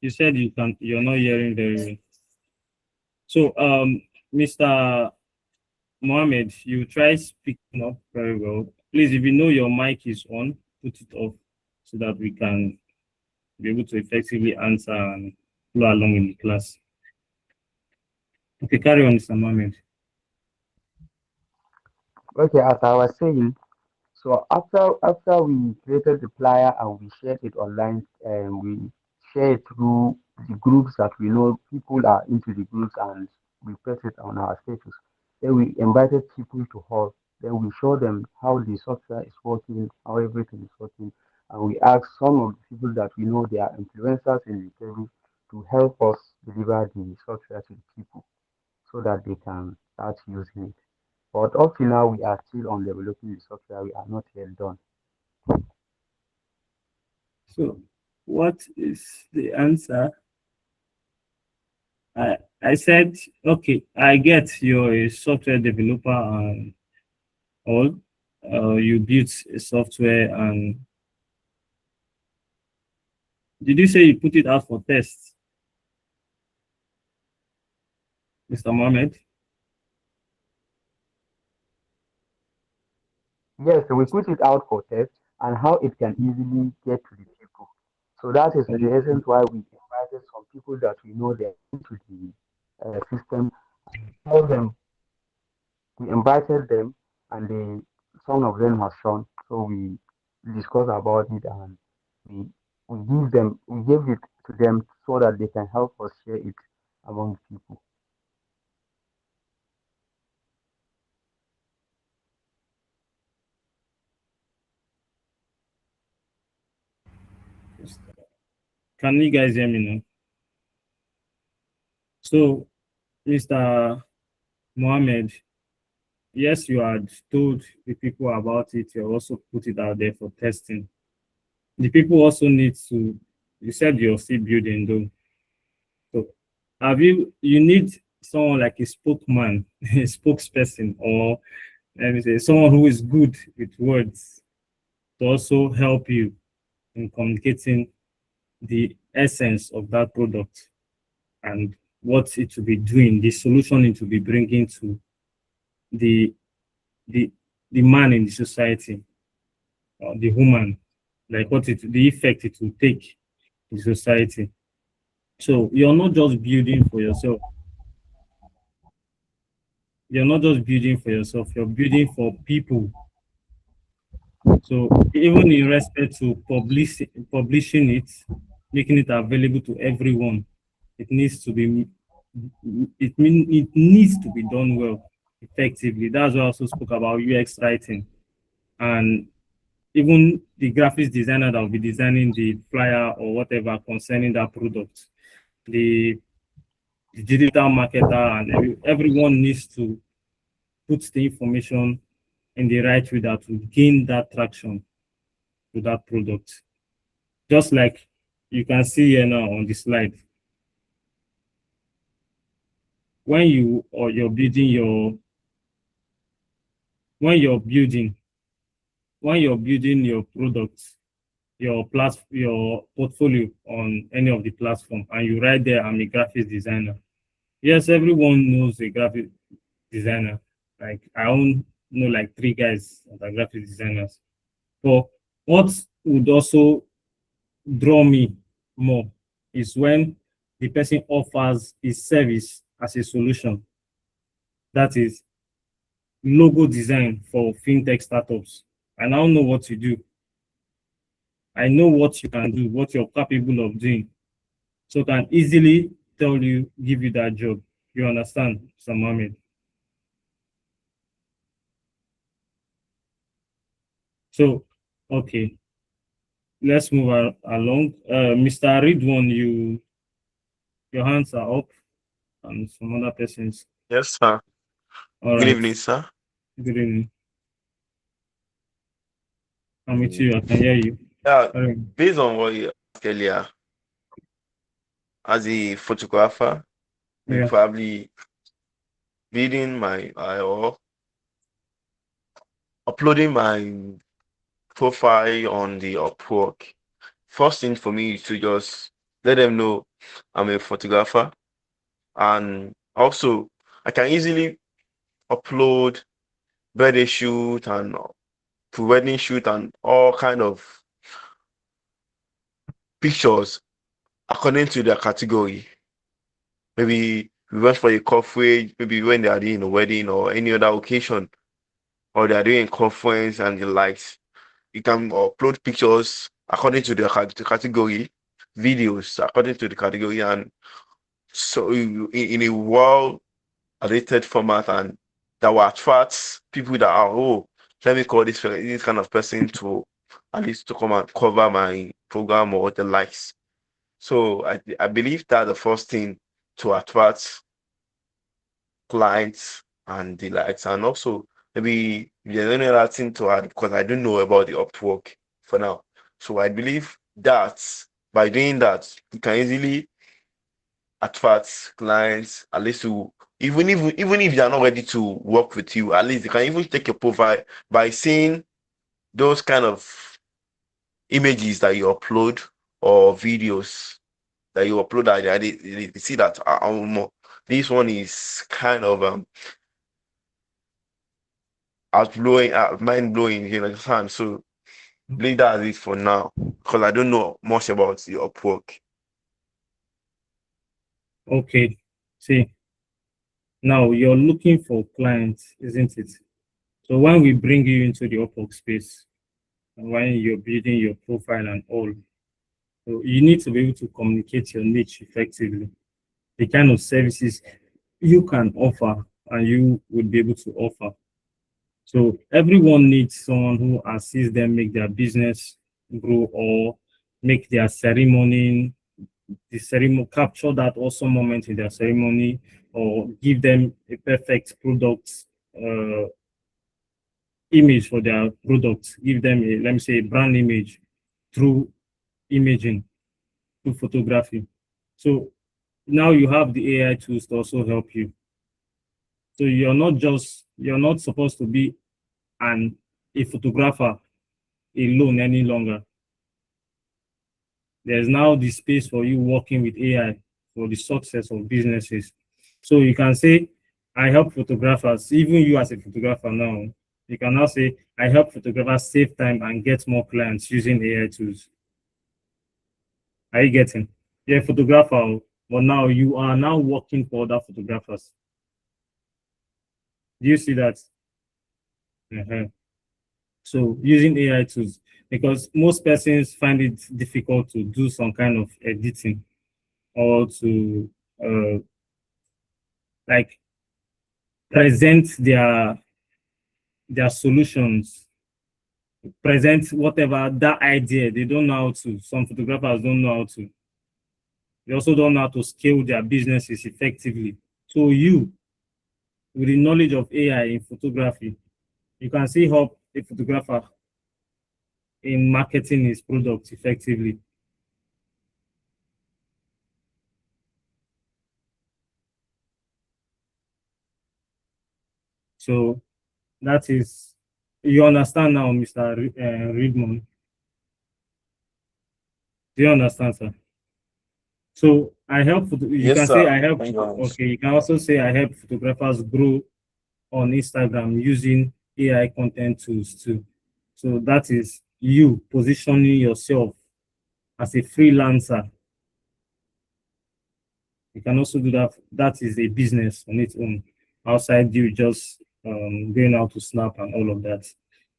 you said you're not hearing very well. So, Mr. Mohammed, you try speaking up very well. Please, if you know your mic is on, put it off so that we can be able to effectively answer and flow along in the class. Okay, carry on, Mr. Mohammed. Okay, as I was saying, so after we created the flyer and we shared it online, and we share it through the groups that we know people are into the groups, and we put it on our status. Then we invited people to hall. Then we show them how the software is working, how everything is working, and we ask some of the people that we know they are influencers in the service to help us deliver the software to the people so that they can start using it. But up to now, we are still on developing the software. We are not yet done. So, what is the answer? I said, okay, I get you're a software developer and all. You built a software, and did you say you put it out for tests, Mr. Mohammed? Yes, we put it out for test and how it can easily get to the people. So that is the essence why we invited some people that we know they're into the system. Tell them we invited them, and some of them have shown. So we discuss about it, and we we give it to them so that they can help us share it among people. Can you guys hear me now? So, Mr. Mohammed, yes, you had told the people about it. You also put it out there for testing. The people also need to, you said you're still building though. So you need someone like a spokesman, a spokesperson, or let me say someone who is good with words to also help you in communicating the essence of that product and what it will be doing, the solution it will be bringing to the the the man in the society, or the woman, like the effect it will take in society. So you're not just building for yourself. You're not just building for yourself. You're building for people. So even in respect to publishing it, making it available to everyone, it needs to be it needs to be done well, effectively. That's why I also spoke about UX writing, and even the graphics designer that will be designing the flyer or whatever concerning that product. The the digital marketer, and everyone needs to put the information in the right way that will gain that traction to that product. Just like you can see here now on the slide. When you're building your product, your portfolio on any of the platform, and you write there, I'm a graphics designer. Yes, everyone knows a graphic designer. Like I own know like 3 guys that are graphic designers. But what would also draw me more is when the person offers his service as a solution. That is logo design for fintech startups. I now know what you do. I know what you can do, what you're capable of doing. So I can easily give you that job. You understand, Mr. Mohammed? So, okay, let's move along. Mr. Ridwan, your hands are up, and some other persons. Yes, sir. All Good right. evening, sir. Good evening. I'm with you. I can hear you. Yeah, based on what you asked earlier, as a photographer, Yeah. probably building my or uploading my profile on the Upwork. First thing for me is to just let them know I'm a photographer, and also I can easily upload birthday shoot and pre-wedding shoot and all kind of pictures according to their category. Maybe we went for a coverage, maybe when they are doing a wedding or any other occasion, or they are doing a conference and the likes. You can upload pictures according to the category, videos according to the category, and so in a well edited format, and that will attract people that are, oh, let me call this kind of person to at least to come and cover my program or the likes. So I believe that the first thing to attract clients and the likes, and also maybe there's any other thing to add because I don't know about the Upwork for now. So I believe that by doing that, you can easily attract clients, at least to even if they're not ready to work with you, at least they can even take your profile by seeing those kind of images that you upload or videos that you upload, that they see that this one is kind of outblowing, mind blowing, you understand? So I believe that's it for now because I don't know much about the Upwork. Okay. See, now you're looking for clients, isn't it? So when we bring you into the Upwork space, and when you're building your profile and all, so you need to be able to communicate your niche effectively. The kind of services you can offer and you would be able to offer. So everyone needs someone who assists them make their business grow or make their capture that awesome moment in their ceremony, or give them a perfect product image for their product, give them a, let me say, a brand image through imaging, through photography. So now you have the AI tools to also help you. So you're not supposed to be a photographer alone any longer. There's now the space for you working with AI for the success of businesses. So you can say, I help photographers, even you as a photographer now, you can now say, I help photographers save time and get more clients using AI tools. Are you getting? You're a photographer, but now you are now working for other photographers. Do you see that? So using AI tools, because most persons find it difficult to do some kind of editing or to like present their solutions, present whatever that idea. They don't know how to. Some photographers don't know how to. They also don't know how to scale their businesses effectively. So you, with the knowledge of AI in photography, you can still help a photographer in marketing his product effectively. So that is, you understand now, Mr. Redmond. Do you understand, sir? So I help, you Yes, can say sir. I help, Thank you very much. okay, you can also say I help photographers grow on Instagram using AI content tools too. So that is you positioning yourself as a freelancer. You can also do that. That is a business on its own, outside you just going out to snap and all of that.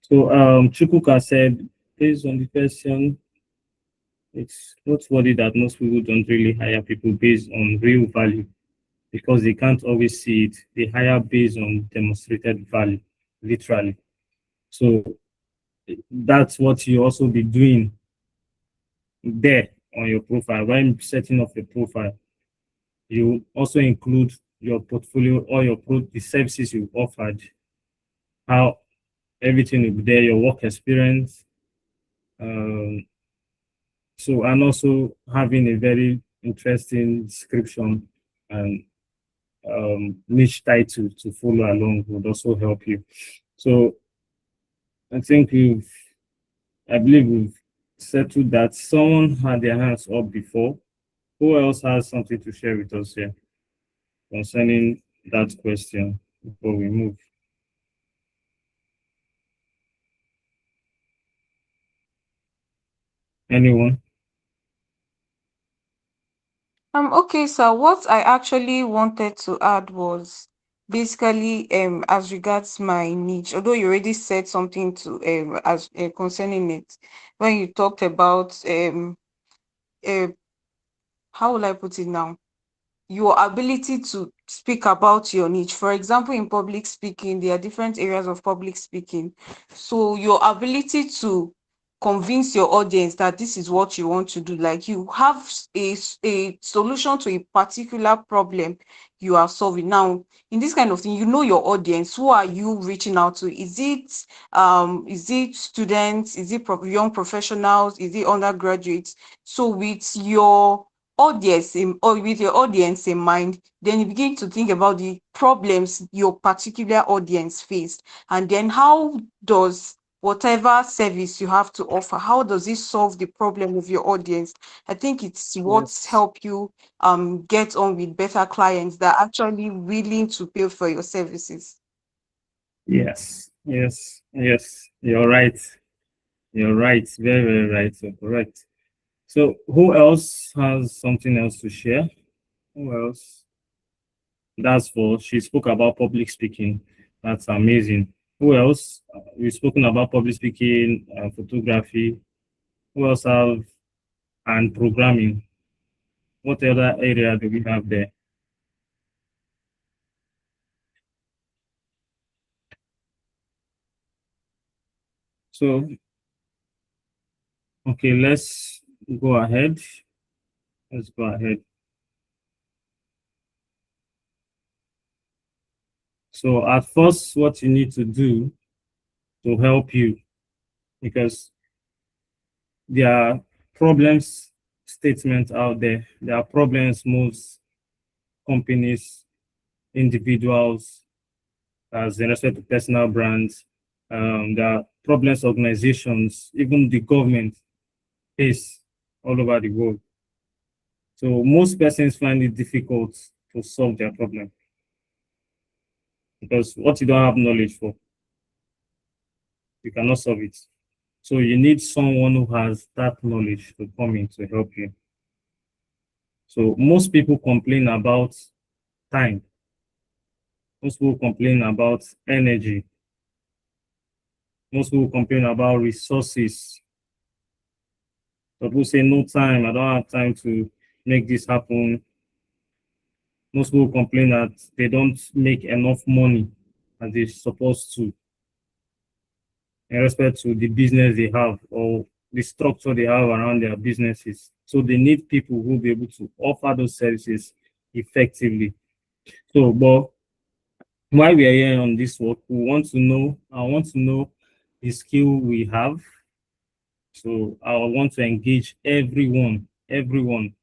So Chukuka said, based on the question, it's noteworthy that most people don't really hire people based on real value because they can't always see it. They hire based on demonstrated value, literally. So that's what you also be doing there on your profile. When setting up your profile, you also include your portfolio or the services you've offered, how everything will be there, your work experience. So, and also having a very interesting description and niche title to follow along would also help you. So I think I believe we've settled that. Someone had their hands up before. Who else has something to share with us here concerning that question before we move? Anyone? Okay, so what I actually wanted to add was basically as regards my niche, although you already said something to as concerning it when you talked about uh, how will I put it now? Your ability to speak about your niche. For example, in public speaking, there are different areas of public speaking. So your ability to convince your audience that this is what you want to do, like you have a solution to a particular problem you are solving. Now, in this kind of thing, you know your audience. Who are you reaching out to? Is it students? Is it young professionals? Is it undergraduates? So with your or with your audience in mind, then you begin to think about the problems your particular audience faced, and then how does whatever service you have to offer, how does it solve the problem of your audience? I think it's what's Yes. help you get on with better clients that are actually willing to pay for your services. Yes. Yes. Yes. You're right. You're right. Very, very right. So correct. So who else has something else to share? Who else? That's for she spoke about public speaking. That's amazing. Who else? We've spoken about public speaking, photography. Who else have and programming? What other area do we have there? So okay, let's go ahead. Let's go ahead. So at first, what you need to do to help you, because there are problems statements out there. There are problems most companies, individuals, as in respect to personal brands. There are problems organizations, even the government face all over the world. So most persons find it difficult to solve their problem because what you don't have knowledge for, you cannot solve it. So you need someone who has that knowledge to come in to help you. So most people complain about time. Most people complain about energy. Most people complain about resources. Some people say, no time, I don't have time to make this happen. Most people complain that they don't make enough money as they're supposed to in respect to the business they have or the structure they have around their businesses. So they need people who will be able to offer those services effectively. So, but while we are here on this work, I want to know the skill we have. So I want to engage everyone. I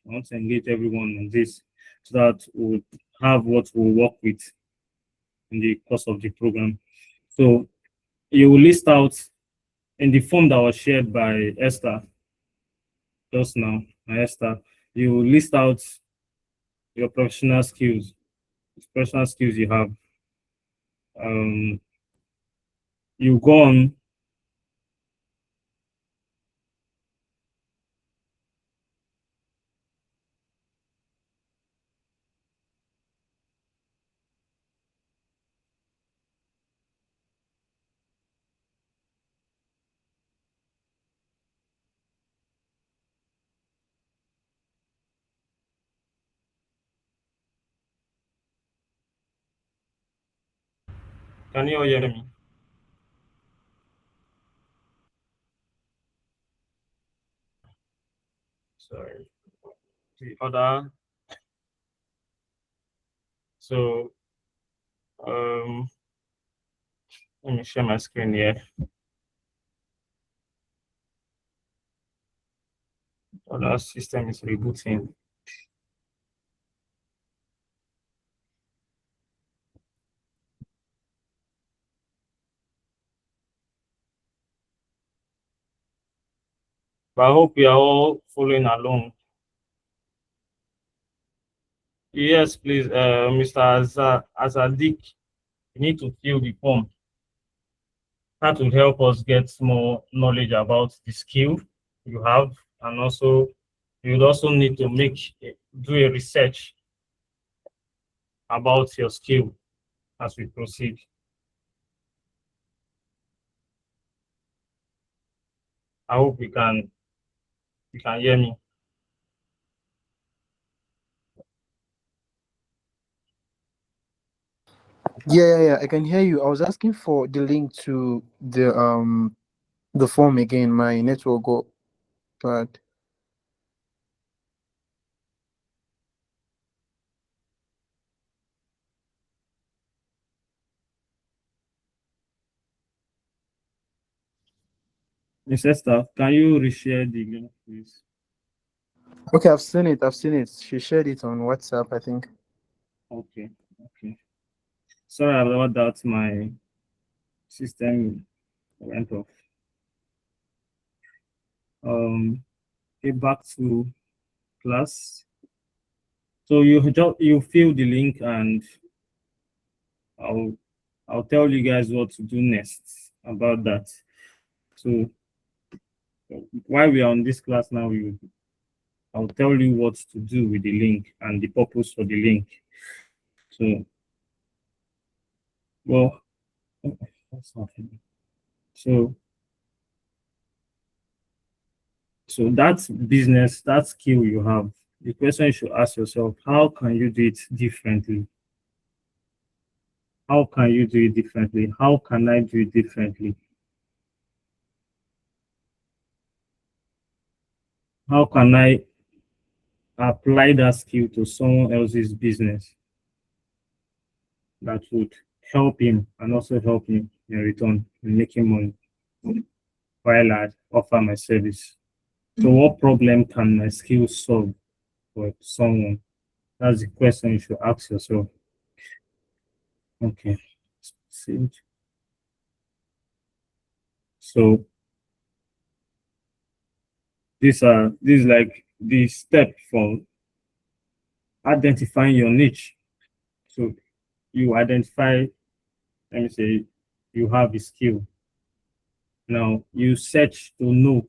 want to engage everyone on this so that we'll have what we'll work with in the course of the program. So you will list out in the form that was shared by Esther just now. Esther, you will list out your professional skills you have. You go on. Can you all hear me? Sorry. The other. So let me share my screen here. Other system is rebooting. But I hope we are all following along. Yes, please, Mr. Azadik, you need to fill the form. That will help us get more knowledge about the skill you have, and also you will also need to do a research about your skill as we proceed. I hope you can hear me. Yeah, I can hear you. I was asking for the link to the form again. My network got bad. Ms. Esther, can you reshare the link, please? Okay, I've seen it. She shared it on WhatsApp, I think. Okay. Sorry about that. My system went off. Get back to class. So you fill the link, and I'll tell you guys what to do next about that. So while we are on this class now, I'll tell you what to do with the link and the purpose for the link. So, well, that's not happening. So that's business, that skill you have. The question you should ask yourself, how can you do it differently? How can you do it differently? How can I do it differently? How can I apply that skill to someone else's business that would help him and also help me in return in making money while I offer my service? So what problem can my skill solve for someone? That's the question you should ask yourself. Okay. So this is like the step for identifying your niche. So you identify, let me say, you have a skill. Now you search to know.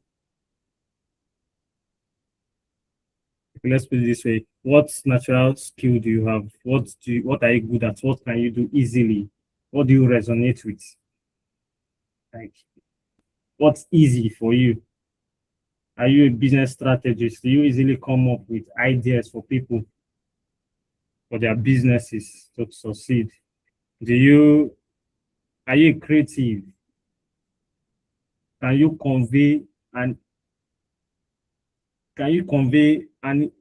Let's put it this way: what natural skill do you have? What are you good at? What can you do easily? What do you resonate with? Like, what's easy for you? Are you a business strategist? Do you easily come up with ideas for people for their businesses to succeed? Are you creative? Can you convey an can you convey and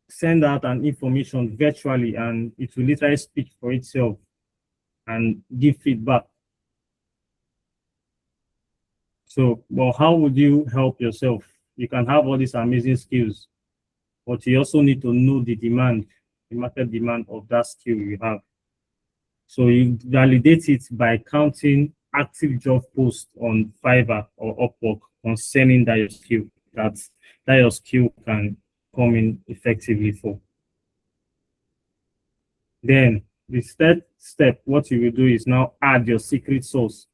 send out an information virtually, and it will literally speak for itself and give feedback. So, well, how would you help yourself? You can have all these amazing skills, but you also need to know the demand, the market demand of that skill you have. So you validate it by counting active job posts on Fiverr or Upwork concerning that your skill, that your skill can come in effectively for. Then the third step, what you will do is now add your secret sauce,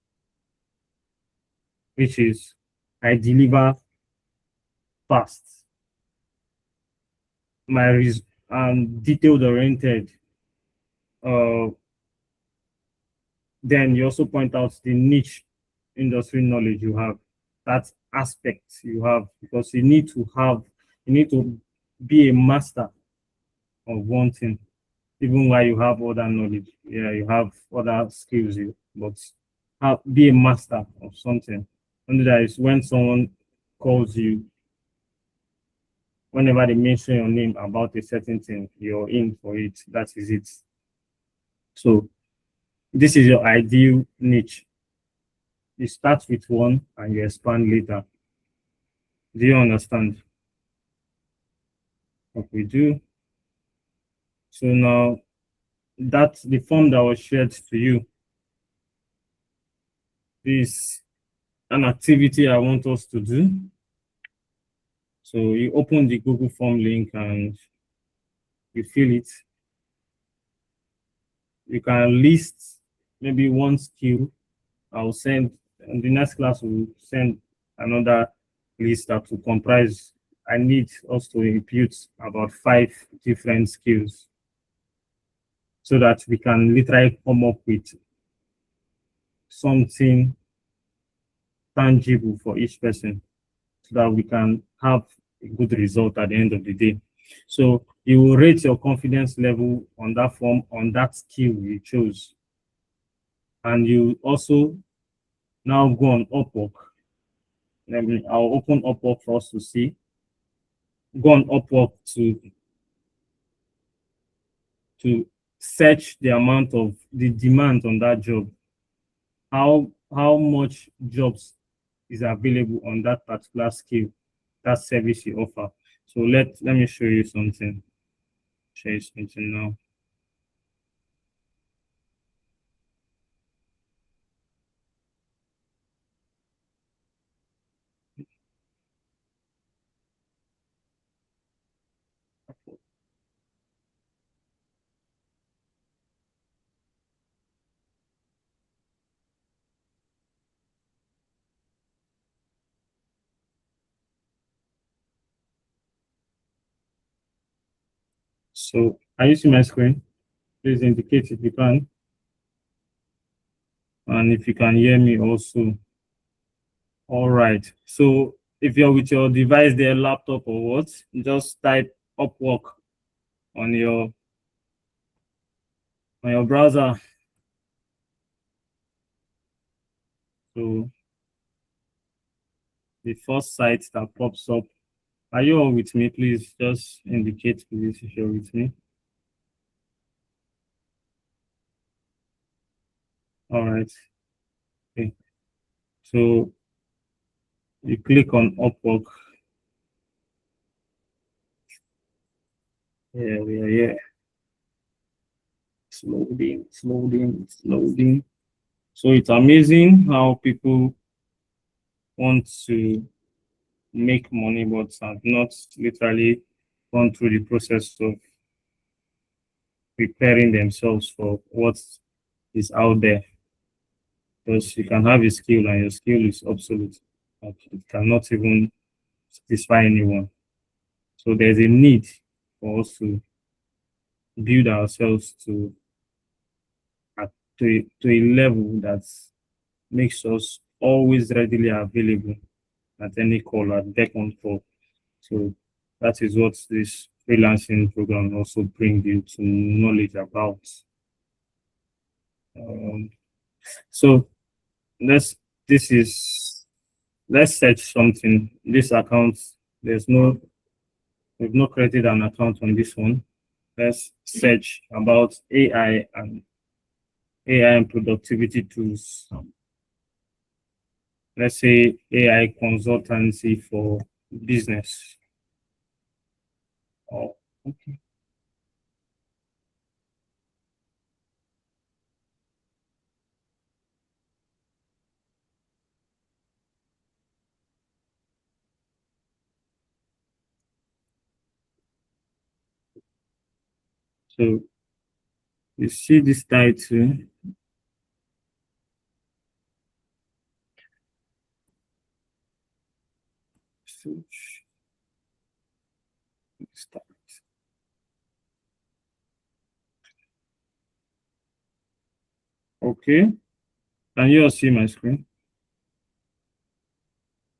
which is I deliver fast. My detailed oriented. Then you also point out the niche industry knowledge you have, that aspect you have, because you need to be a master of one thing, even while you have other knowledge. Yeah, you have other skills, but be a master of something. And that is when someone calls you, whenever they mention your name about a certain thing, you're in for it. That is it. So this is your ideal niche. You start with one and you expand later. Do you understand what we do? So now that's the form that was shared to you. This an activity I want us to do. So you open the Google form link and you fill it. You can list maybe one skill. I'll send, in the next class, we'll send another list that will comprise, I need us to impute about 5 different skills so that we can literally come up with something tangible for each person so that we can have a good result at the end of the day. So you will rate your confidence level on that form, on that skill you chose. And you also now go on Upwork. I'll open Upwork for us to see. Go on Upwork to search the amount of the demand on that job. How much jobs is available on that particular skill, that service you offer. So let me show you something. Show you something now. So are you seeing my screen? Please indicate if you can. And if you can hear me also. All right. So if you're with your device there, laptop or what, just type Upwork on your browser. So the first site that pops up. Are you all with me? Please just indicate please if you're with me. All right. Okay. So you click on Upwork. Yeah, we are here. It's loading, it's loading, it's loading. So it's amazing how people want to make money but have not literally gone through the process of preparing themselves for what is out there. Because you can have a skill and your skill is obsolete. Like it cannot even satisfy anyone. So there's a need for us to build ourselves to a level that makes us always readily available at any call, at beck and call. So that is what this freelancing program also brings you to knowledge about. So let's search something. This account We've not created an account on this one. Let's search about AI and productivity tools. Let's say AI consultancy for business. Oh, okay. So you see this title. Search. Start. Okay. Can you all see my screen?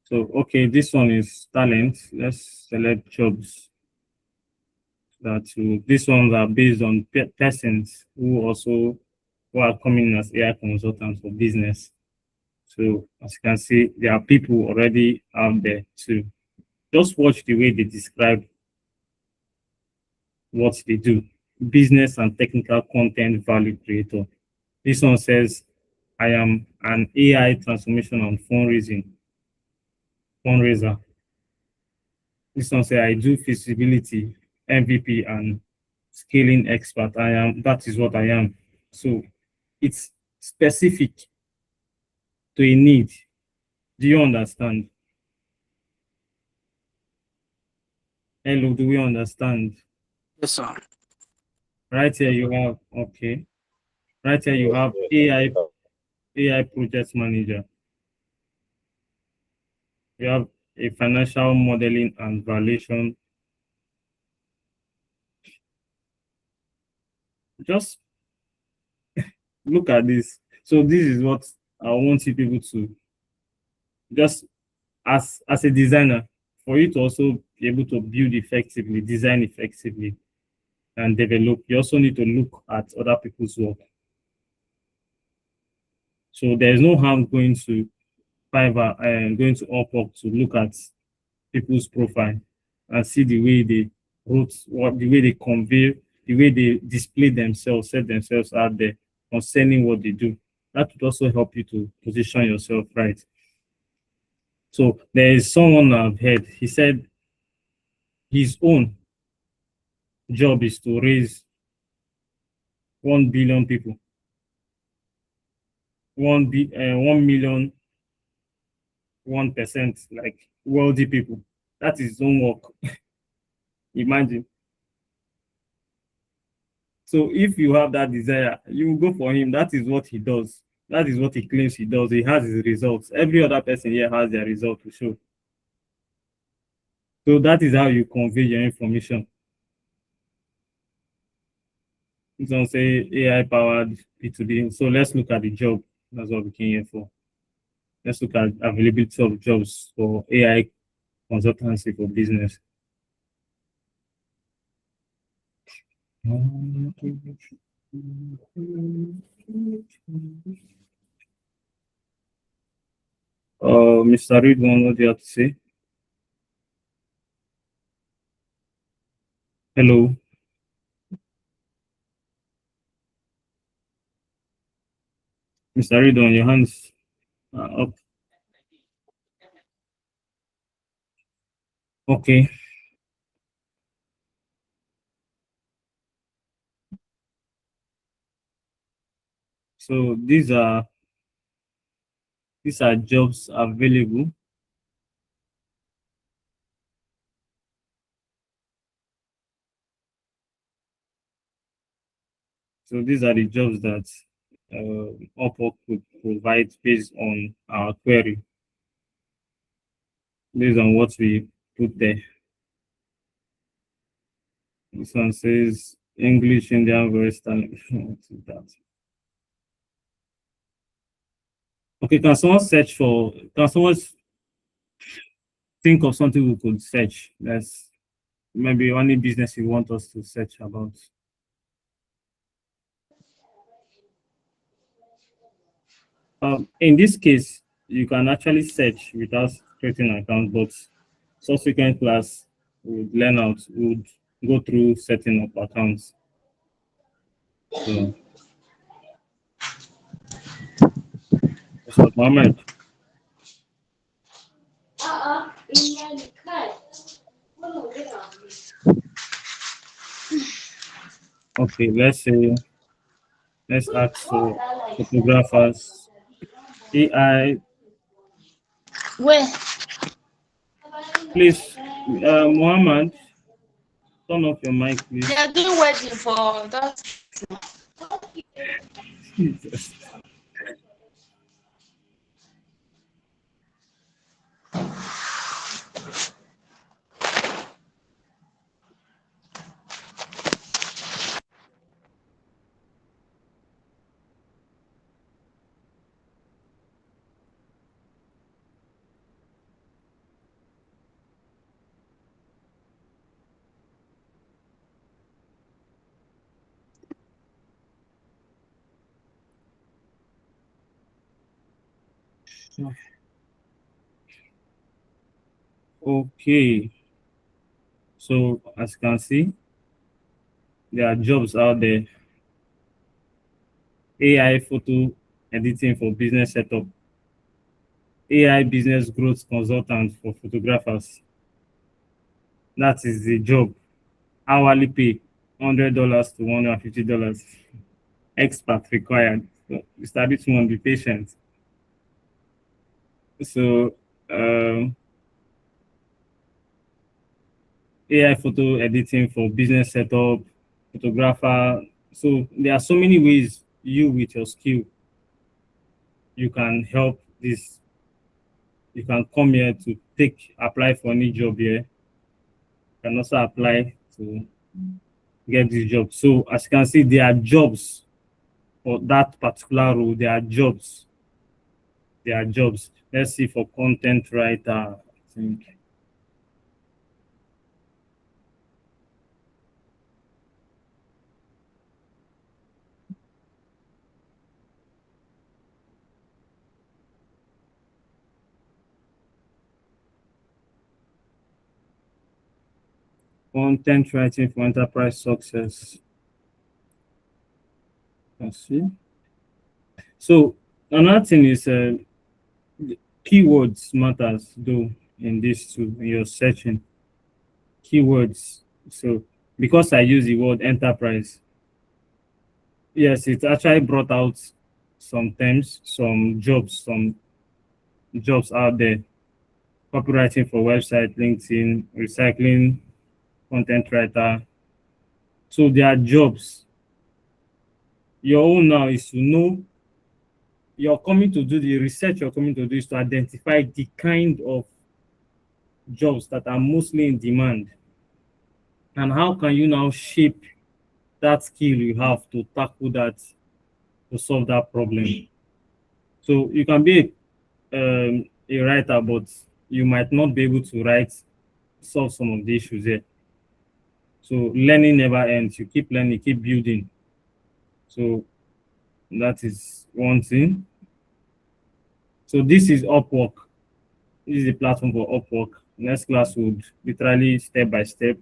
So, okay, this one is talent. Let's select jobs. These ones are based on persons who are coming as AI consultants for business. So, as you can see, there are people already out there too. Just watch the way they describe what they do. Business and technical content value creator. This one says, I am an AI transformation and fundraiser. This one says, I do feasibility, MVP, and scaling expert. That is what I am. So it's specific to a need. Do you understand? Hello, do we understand? Yes, sir. Right here you have, okay. Right here you have AI project manager. You have a financial modeling and valuation. Just look at this. So this is what I want you people to just as a designer, for you to also be able to build effectively, design effectively, and develop, you also need to look at other people's work. So there is no harm going to Fiverr and going to Upwork to look at people's profile and see the way they wrote, the way they convey, the way they display themselves, set themselves out there concerning what they do. That would also help you to position yourself right. So there is someone I've heard, he said his own job is to raise 1 billion people, 1 million, 1%, like wealthy people. That is his own work. Imagine. So if you have that desire, you go for him. That is what he does. That is what he claims he does. He has his results. Every other person here has their result to show. So that is how you convey your information. Some say AI powered P2D. So let's look at the job. That's what we came here for. Let's look at availability of jobs for AI consultancy for business. Mr. Ridwan, what do you have to say? Hello. Mr. Ridwan, your hands are up. Okay. So these are jobs available. So these are the jobs that Upwork could provide based on our query, based on what we put there. This one says English, Indian, Western. What is that? Okay, can someone think of something we could search? That's maybe any business you want us to search about. In this case, you can actually search without creating an account, but subsequent class, we would learn out, we would go through setting up accounts. So, Mr. Mohammed. Okay, let's ask for photographers. AI, Where? please, Mohammed, turn off your mic, please. They are doing wedding for that. Jesus. Okay, so as you can see, there are jobs out there. AI photo editing for business setup, AI business growth consultant for photographers. That is the job. Hourly pay, $100 to $150. Expert required. So Mr. Bitman, be patient. So AI photo editing for business setup, photographer. So there are so many ways you with your skill you can help this. You can come here to apply for any job here. You can also apply to get this job. So as you can see, there are jobs for that particular role. There are jobs. There are jobs. Let's see for content writer. I think. Content writing for enterprise success. Let's see. So another thing is keywords matters though in this too, when you're searching. Keywords. So because I use the word enterprise, yes, it actually brought out some terms, some jobs out there. Copywriting for website, LinkedIn, recycling, content writer. So there are jobs. Your own now is to know you're coming to do the research you're coming to do is to identify the kind of jobs that are mostly in demand. And how can you now shape that skill you have to tackle that, to solve that problem? So you can be a writer, but you might not be able to solve some of the issues there. So learning never ends. You keep learning, keep building. So that is one thing. So this is Upwork. This is the platform for Upwork. Next class would literally step by step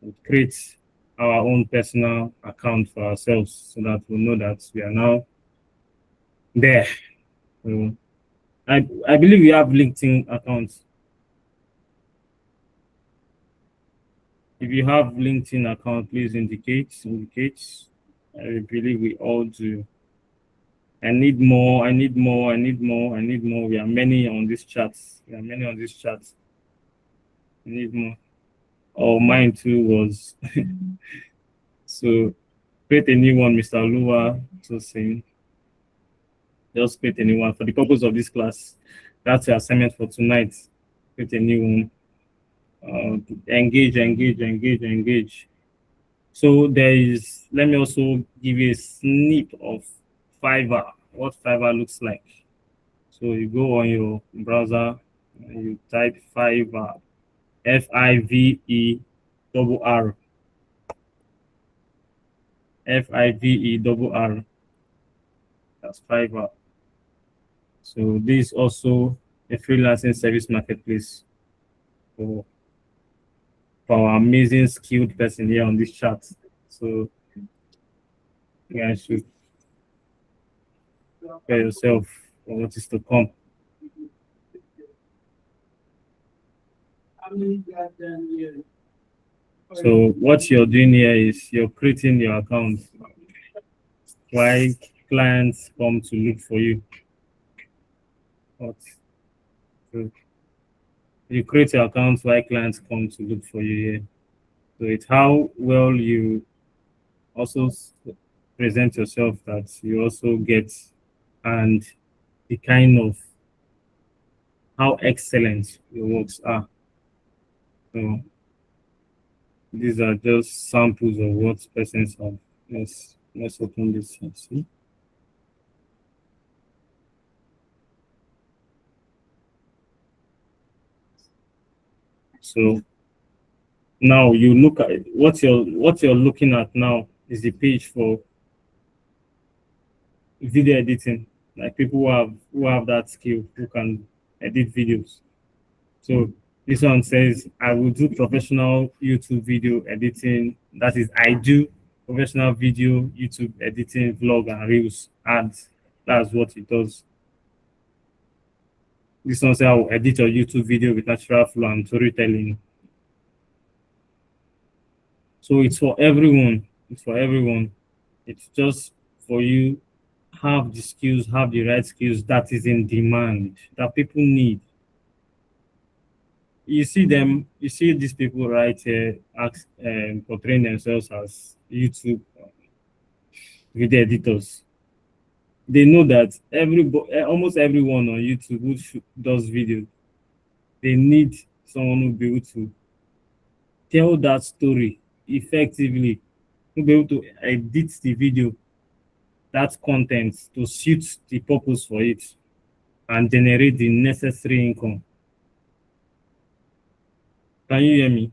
would create our own personal account for ourselves so that we know that we are now there. So I believe we have LinkedIn accounts. If you have LinkedIn account, please indicate. I believe we all do. I need more. We are many on this chat. I need more. Oh, mine too was. So create a new one, Mr. Lua. So saying, just create a new one for the purpose of this class. That's your assignment for tonight. Create a new one. Engage. So let me also give you a snip of Fiverr, what Fiverr looks like. So you go on your browser and you type Fiverr, Fiverr, Fiverr. That's Fiverr. So this is also a freelancing service marketplace for for our amazing skilled person here on this chat. So you guys should prepare yourself for what is to come. So what you're doing here is you're creating your account. Why clients come to look for you? What? So you create your account why clients come to look for you here. So it's how well you also present yourself that you also get, and the kind of how excellent your works are. So these are just samples of what persons have. Let's open this and see. So now you look at what you're looking at now is the page for video editing, like people who have that skill, who can edit videos. So this one says, I will do professional YouTube video editing. That is, I do professional video, YouTube editing, vlog and reels, ads. That's what it does. This one says, I will edit a YouTube video with natural flow and storytelling. So it's for everyone. It's for everyone. It's just for you have the skills, have the right skills that is in demand, that people need. You see them, you see these people right here portraying themselves as YouTube video editors. They know that almost everyone on YouTube who does video, they need someone who will be able to tell that story effectively, who will be able to edit the video, that content to suit the purpose for it and generate the necessary income. Can you hear me?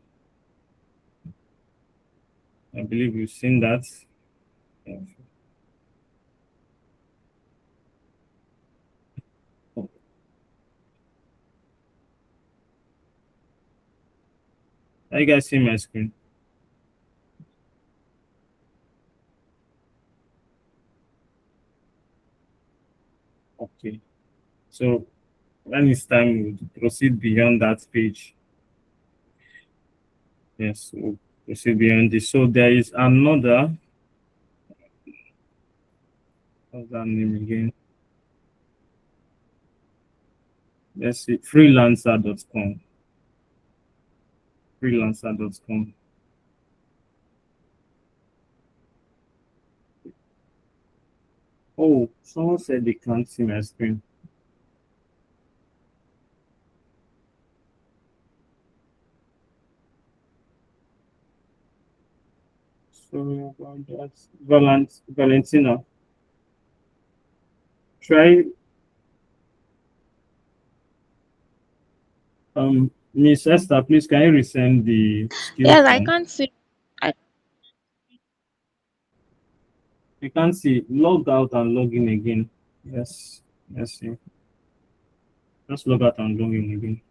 I believe you've seen that. Yeah. Are you guys seeing my screen? Okay. So when it's time, we'll proceed beyond that page. Yes, we'll proceed beyond this. So there is another, what's that name again? Let's see, freelancer.com. Freelancer.com. Oh, someone said they can't see my screen. Sorry about that. Valentina, try Miss Esther, please can you resend the skill Yes, I form? can't see. You can't see. Log out and log in again. Yes. Let's see. Just log out and log in again.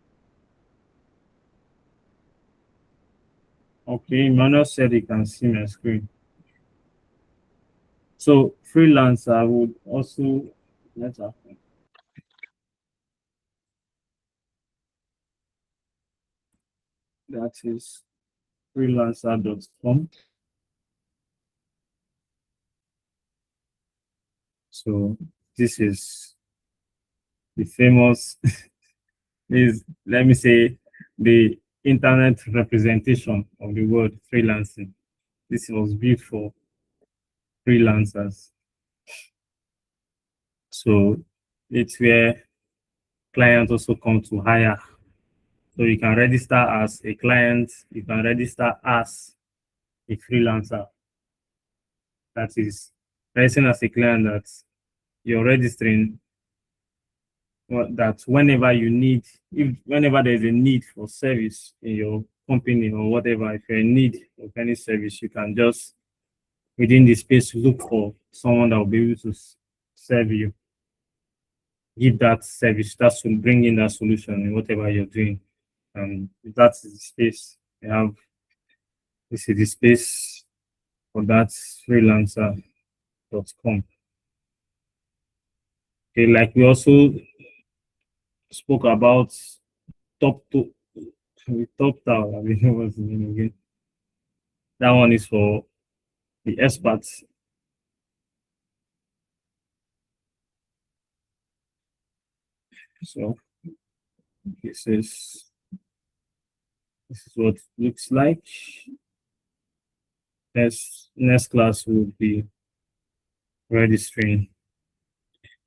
Okay, Emmanuel said he can see my screen. So freelancer would also let's happen. That is freelancer.com. So this is the famous is, let me say, the internet representation of the word freelancing. This was built for freelancers. So it's where clients also come to hire. So you can register as a client, you can register as a freelancer. That is registering as a client, that you're registering that whenever you need, whenever there's a need for service in your company or whatever, if you're in need of any service, you can just within the space look for someone that will be able to serve you, give that service, that will bring in that solution in whatever you're doing. And that's the space. You have This is the space for that freelancer.com. Okay, like we also spoke about Toptal. Toptal, I mean, what's the name again? That one is for the experts. So this is what it looks like. Next class will be registering.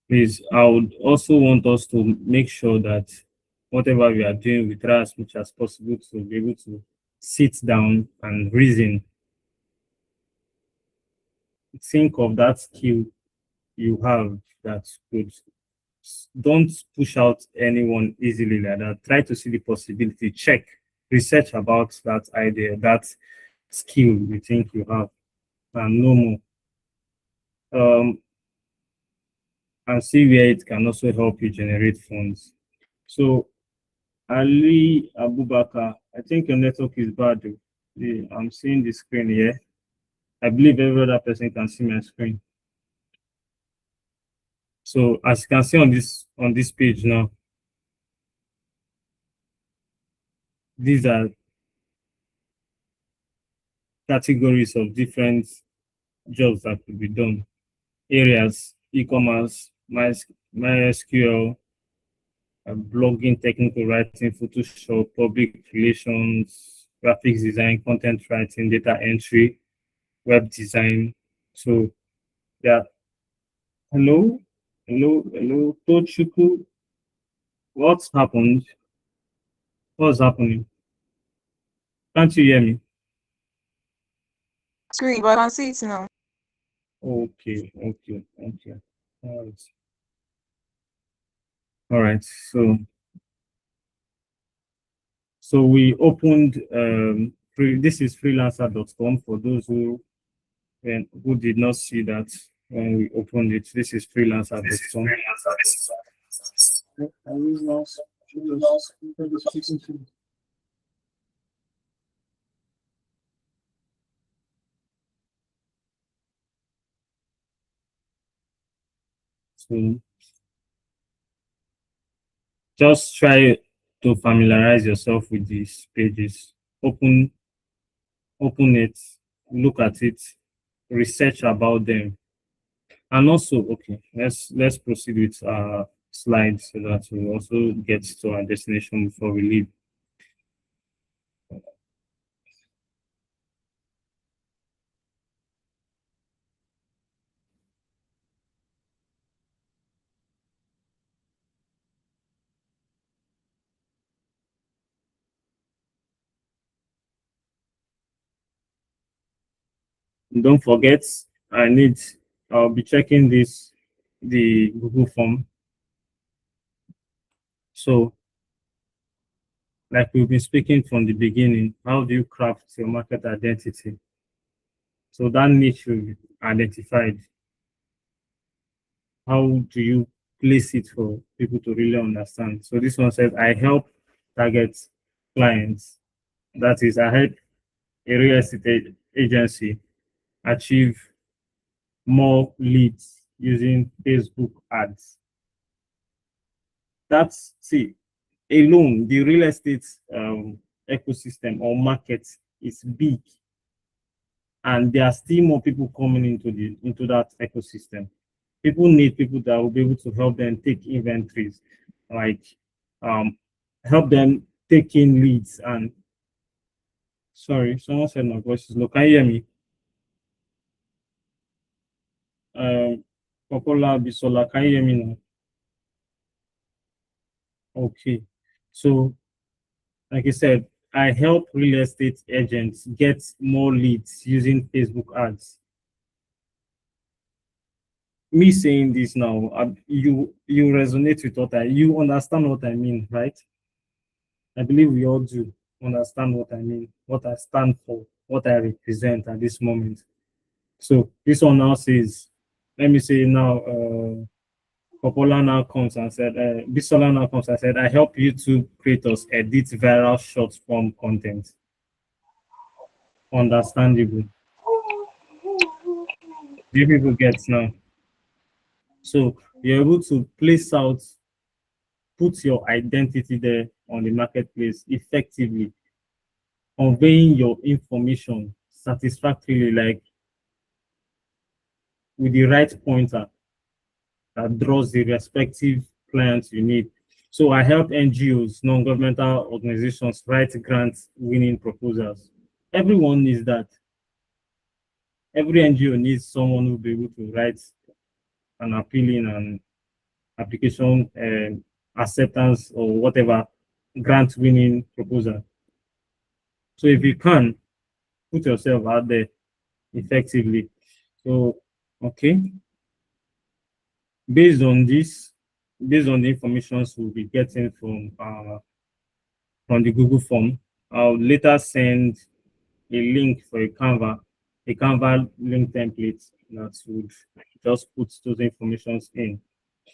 Please, I would also want us to make sure that whatever we are doing, we try as much as possible to be able to sit down and reason. Think of that skill you have that could. Don't push out anyone easily like that. Try to see the possibility, check, research about that idea, that skill you think you have, and no more. And see where it can also help you generate funds. So Ali Abubakar, I think your network is bad. I'm seeing the screen here. I believe every other person can see my screen. So as you can see on this page now, these are categories of different jobs that could be done. Areas: e-commerce, MySQL, blogging, technical writing, Photoshop, public relations, graphics design, content writing, data entry, web design. So yeah. Hello, Tochuku. What's happened? What's happening? Can't you hear me? Screen, but I can see it now. Okay. All right. So we opened this is freelancer.com for those who did not see that when we opened it. This is freelancer.com. So just try to familiarize yourself with these pages. Open it, look at it, research about them. And also, okay, let's proceed with our slides so that we also get to our destination before we leave. Don't forget, I'll be checking the Google form. So, like we've been speaking from the beginning, how do you craft your market identity? So that niche you've identified, how do you place it for people to really understand? So this one says, I help target clients. That is, I help a real estate agency achieve more leads using Facebook ads. That's, see, alone, the real estate ecosystem or market is big, and there are still more people coming into that ecosystem. People need people that will be able to help them take inventories, like help them take in leads. And sorry, someone said my voice is low. Can you hear me? Popola Bisola, can you hear me now? Okay. So, like I said, I help real estate agents get more leads using Facebook ads. Me saying this now, you resonate with you understand what I mean, right? I believe we all do understand what I mean, what I stand for, what I represent at this moment. So this one now says, let me say now, Popola now comes and said, Bisola now comes and said, I help YouTube creators edit viral short form content. understandable. Do people get now? So you're able to place out, put your identity there on the marketplace effectively, conveying your information satisfactorily, like with the right pointer that draws the respective clients you need. So I help NGOs, non-governmental organizations, write grants winning proposals. Everyone needs that. Every NGO needs someone who will be able to write an appealing and application acceptance or whatever grant winning proposal. So if you can put yourself out there effectively. So, okay, based on this, based on the information we'll be getting from the Google form, I'll later send a link for a Canva link template that would just put those informations in,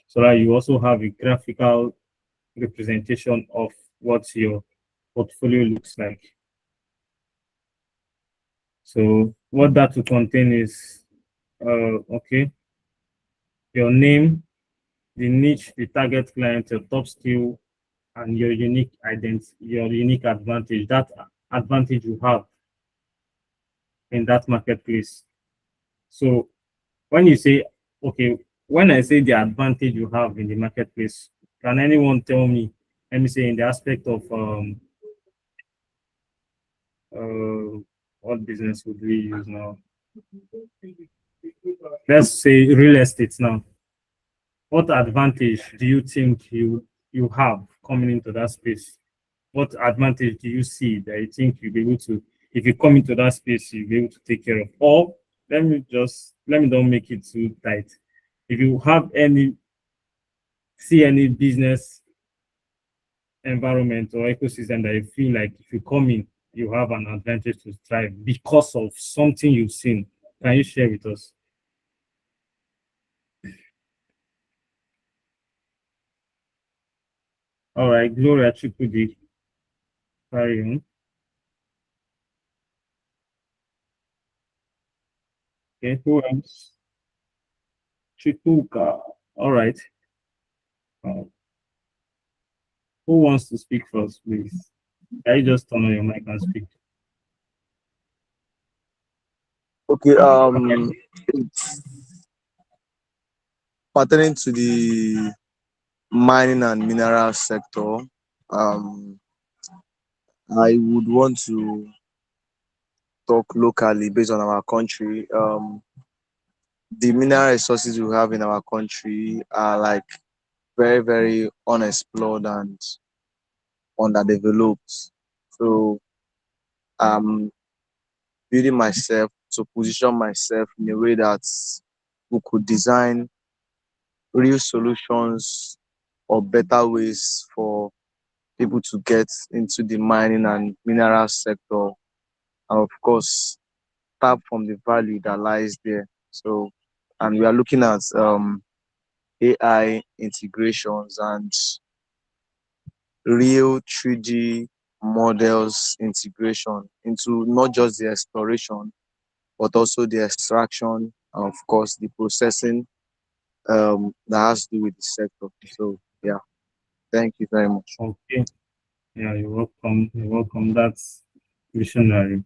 so that you also have a graphical representation of what your portfolio looks like. So what that will contain is, okay, your name, the niche, the target client, your top skill, and your unique identity, your unique advantage, that advantage you have in that marketplace. So when you say, okay, when I say the advantage you have in the marketplace, can anyone tell me, let me say in the aspect of what business would we use now? Let's say real estate now. What advantage do you think you have coming into that space? What advantage do you see that you think you'll be able to, if you come into that space, you'll be able to take care of? Or let me don't make it too tight. If you have any business environment or ecosystem that you feel like if you come in, you have an advantage to thrive because of something you've seen, can you share with us? All right, Gloria Chukudi, carry on. Okay, who else? Chikuka. All right. Uh, who wants to speak first, please? Can you just turn on your mic and speak? Okay, Okay. it's pertaining to the mining and mineral sector. I would want to talk locally based on our country. The mineral resources we have in our country are like very, very unexplored and underdeveloped. So I'm building myself to position myself in a way that we could design real solutions or better ways for people to get into the mining and mineral sector, and of course tap from the value that lies there. So, and we are looking at AI integrations and real 3D models integration into not just the exploration, but also the extraction and of course the processing that has to do with the sector. So yeah, thank you very much. Okay. Yeah, you're welcome. You're welcome. That's visionary.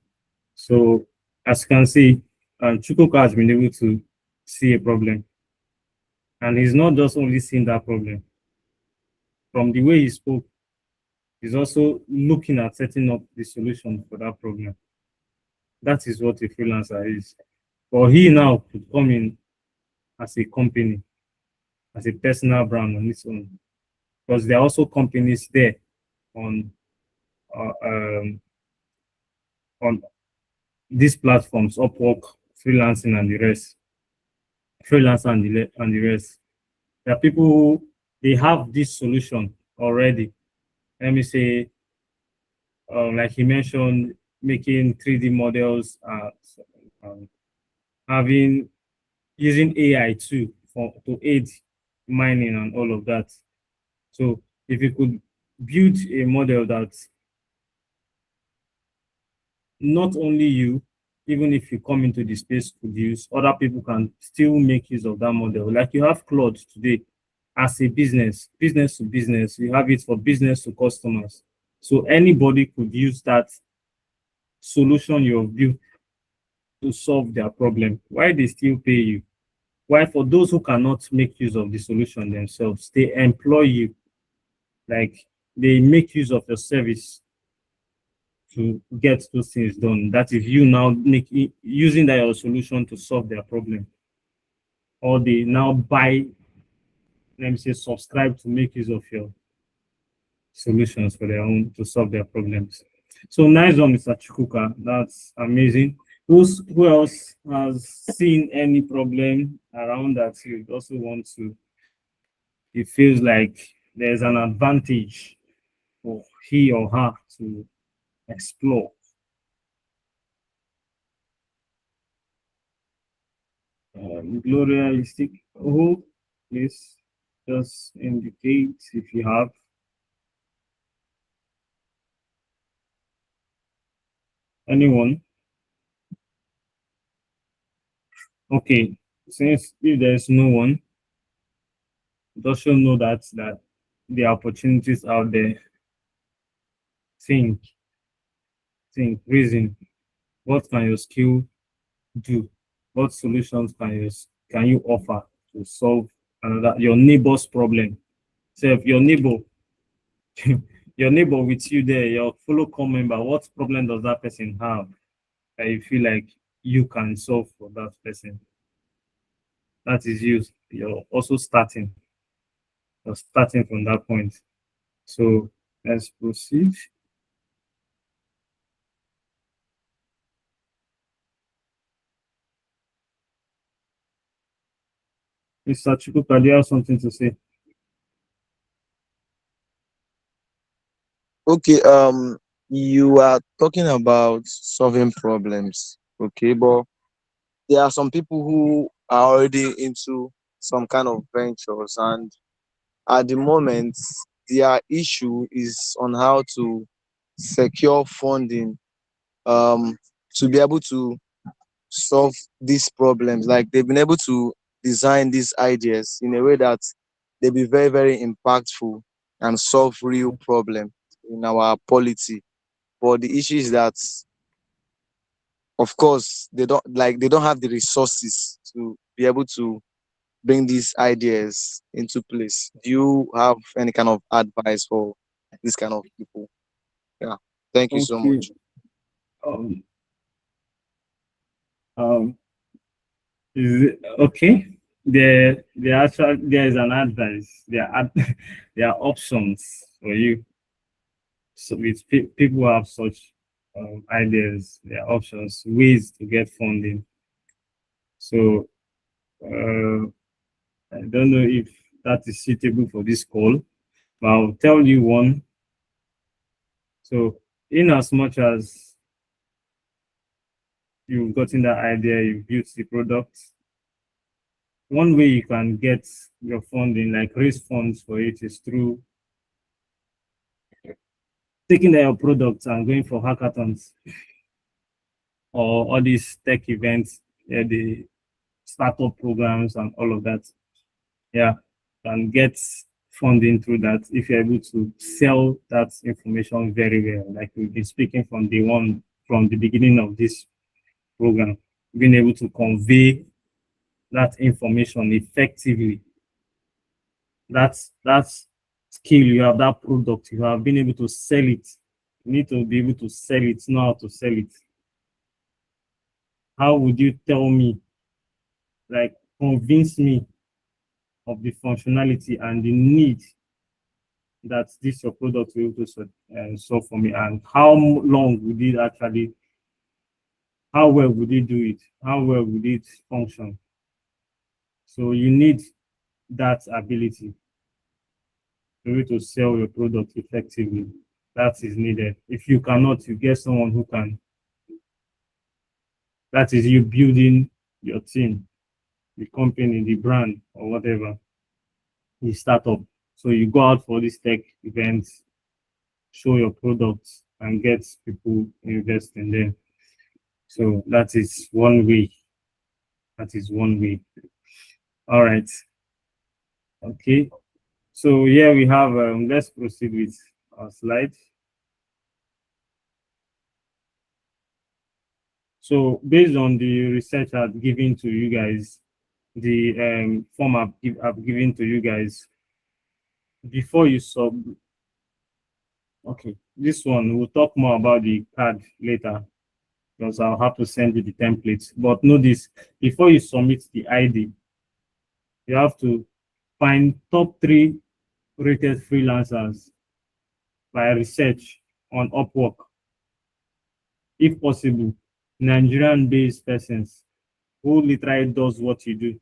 So as you can see, Chukwuka has been able to see a problem. And he's not just only seeing that problem. From the way he spoke, he's also looking at setting up the solution for that problem. That is what a freelancer is. But he now could come in as a company, as a personal brand on its own. Because there are also companies there on uh, um, on these platforms, Upwork, freelancing, and the rest. Freelancer and the rest. There are people who they have this solution already. Let me say, like he mentioned, making 3D models, um, having using AI too to aid mining and all of that. So if you could build a model that not only you, even if you come into the space could use, other people can still make use of that model. Like you have Claude today as a business to business, you have it for business to customers. So anybody could use that solution you've built to solve their problem. Why they still pay you? Why for those who cannot make use of the solution themselves, they employ you, like they make use of your service to get those things done. That if you now make using that your solution to solve their problem, or they now buy, let me say, subscribe to make use of your solutions for their own to solve their problems. So nice one, Mr. Chukuka. That's amazing. Who else has seen any problem around that you also want to? It feels like there's an advantage for he or her to explore. Gloria, you stick who? Please just indicate if you have. Anyone? Okay, since if there's no one, it also know that the opportunities out there. Think, reason. What can your skill do? What solutions can you offer to solve another your neighbor's problem? So if your neighbor, your neighbor with you there, your fellow core member, what problem does that person have that you feel like you can solve for that person? That is you. You're also starting. You're starting from that point. So let's proceed. Mr. Chukwuka, do you have something to say? Okay, you are talking about solving problems, okay, but there are some people who are already into some kind of ventures, and at the moment, their issue is on how to secure funding to be able to solve these problems. Like they've been able to design these ideas in a way that they be very, very impactful and solve real problems in our polity. But the issue is that, of course, they don't have the resources to be able to bring these ideas into place. Do you have any kind of advice for this kind of people? Yeah. Thank you so Okay. much. Um, um, okay. There is an advice. There are options for you. So with people who have such ideas, there are options, ways to get funding. So I don't know if that is suitable for this call, but I'll tell you one. So in as much as you've gotten that idea, you've built the product, one way you can get your funding, like raise funds for it, is through taking your products and going for hackathons or all these tech events, the startup programs and all of that. Yeah, and get funding through that if you're able to sell that information very well. Like we've been speaking from the beginning of this program, being able to convey that information effectively. That's skill you have, that product you have, been able to sell it. You need to be able to sell it, know how to sell it. How would you tell me, like convince me of the functionality and the need that this your product will be able to solve for me, and how long would it actually, how well would it do it, how well would it function? So you need that ability to be able to sell your product effectively. That is needed. If you cannot, you get someone who can. That is you building your team, the company, the brand, or whatever, the startup. So you go out for these tech events, show your products, and get people invest in them. So that is one way. That is one way. All right. Okay. So here we have, let's proceed with our slide. So based on the research I've given to you guys, the form I've given to you guys, before you okay, this one, we'll talk more about the card later because I'll have to send you the templates. But notice, before you submit the ID, you have to find top 3 rated freelancers by research on Upwork. If possible, Nigerian-based persons who literally does what you do,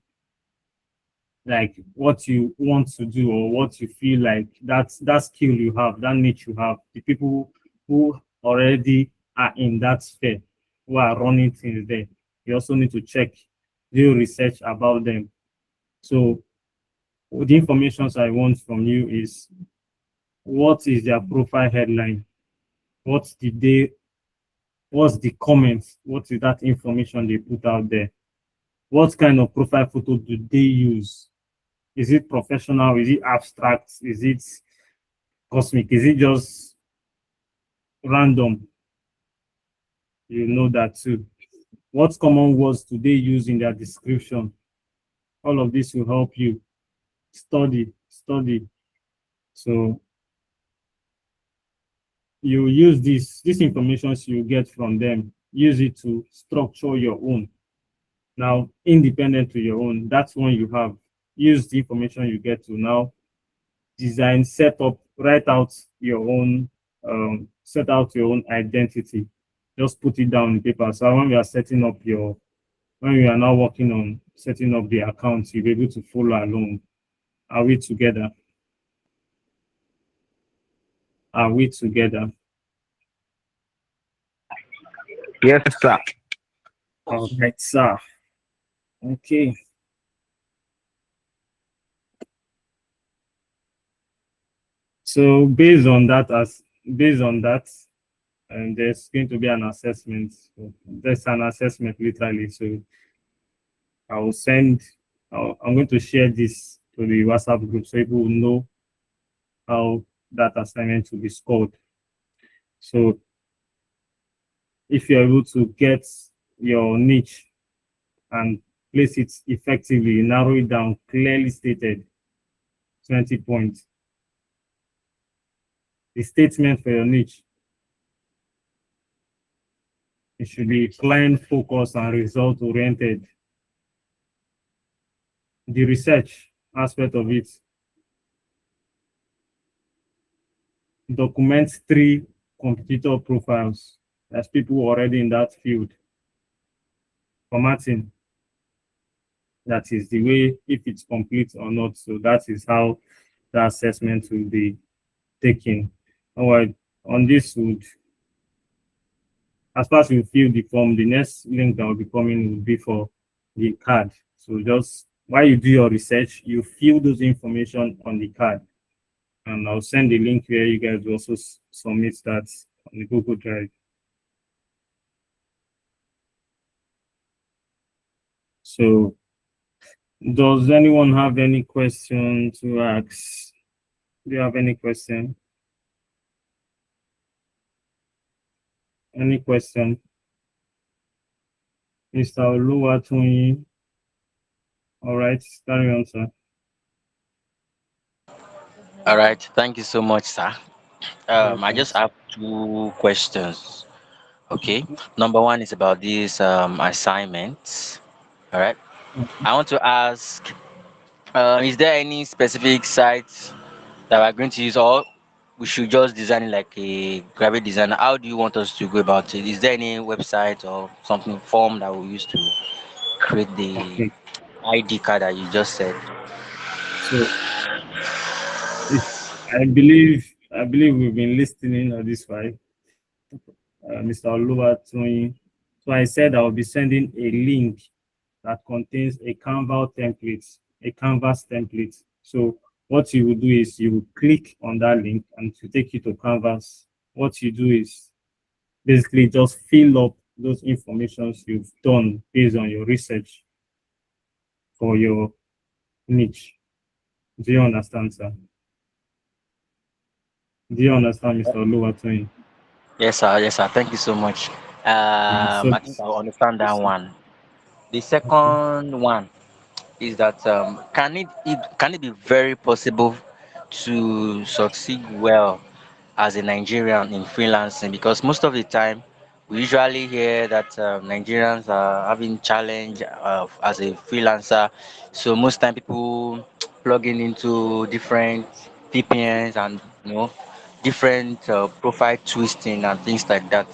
like what you want to do or what you feel like that skill you have, that niche you have, the people who already are in that sphere, who are running things there. You also need to check, do research about them. So the information I want from you is, what is their profile headline? What's the comments? What is that information they put out there? What kind of profile photo do they use? Is it professional? Is it abstract? Is it cosmic? Is it just random? You know that too. What common words do they use in their description? All of this will help you study. So you use this information you get from them, use it to structure your own. Now, independent to your own, that's one you have. Use the information you get to now design, set up, write out your own, set out your own identity. Just put it down on paper. So when we are setting up when we are now working on setting up the accounts, you'll be able to follow along. Are we together? Are we together? Yes, sir. All right, sir. Okay. So based on that, and there's going to be an assessment. So there's an assessment literally. So I will I'm going to share this to the WhatsApp group so people will know how that assignment will be scored. So if you're able to get your niche and place it effectively, narrow it down, clearly stated, 20 points. The statement for your niche, it should be client focused and result oriented. The research aspect of it, document 3 competitor profiles. There's people already in that field. Formatting, that is the way, if it's complete or not. So that is how the assessment will be taken. All right, on this would, as far as you fill the form, the next link that will be coming will be for the card. So just while you do your research, you fill those information on the card. And I'll send the link where you guys will also submit that on the Google Drive. So does anyone have any question to ask? Do you have any question? Any question? Mr. Oluwatoyin. All right, carry on, sir. All right, thank you so much, sir. I Welcome. just have 2 questions. Okay, number one is about these assignments. All right, I want to ask, is there any specific site that we're going to use, or we should just design it like a graphic designer? How do you want us to go about it? Is there any website or something form that we use to create the Okay. ID card that you just said? So I believe we've been listening on this file, Mr. Oluwatoyin. So I said I'll be sending a link that contains a canvas template. So what you will do is you will click on that link and to take you to canvas. What you do is basically just fill up those informations you've done based on your research for your niche. Do you understand, sir? Do you understand, Mr. Oluwatoyin? Yes, sir. Yes, sir. Thank you so much. So, I think I understand that one. The okay. second one is that can it be very possible to succeed well as a Nigerian in freelancing? Because most of the time we usually hear that Nigerians are having challenge as a freelancer. So most time people plugging into different VPNs and different profile twisting and things like that.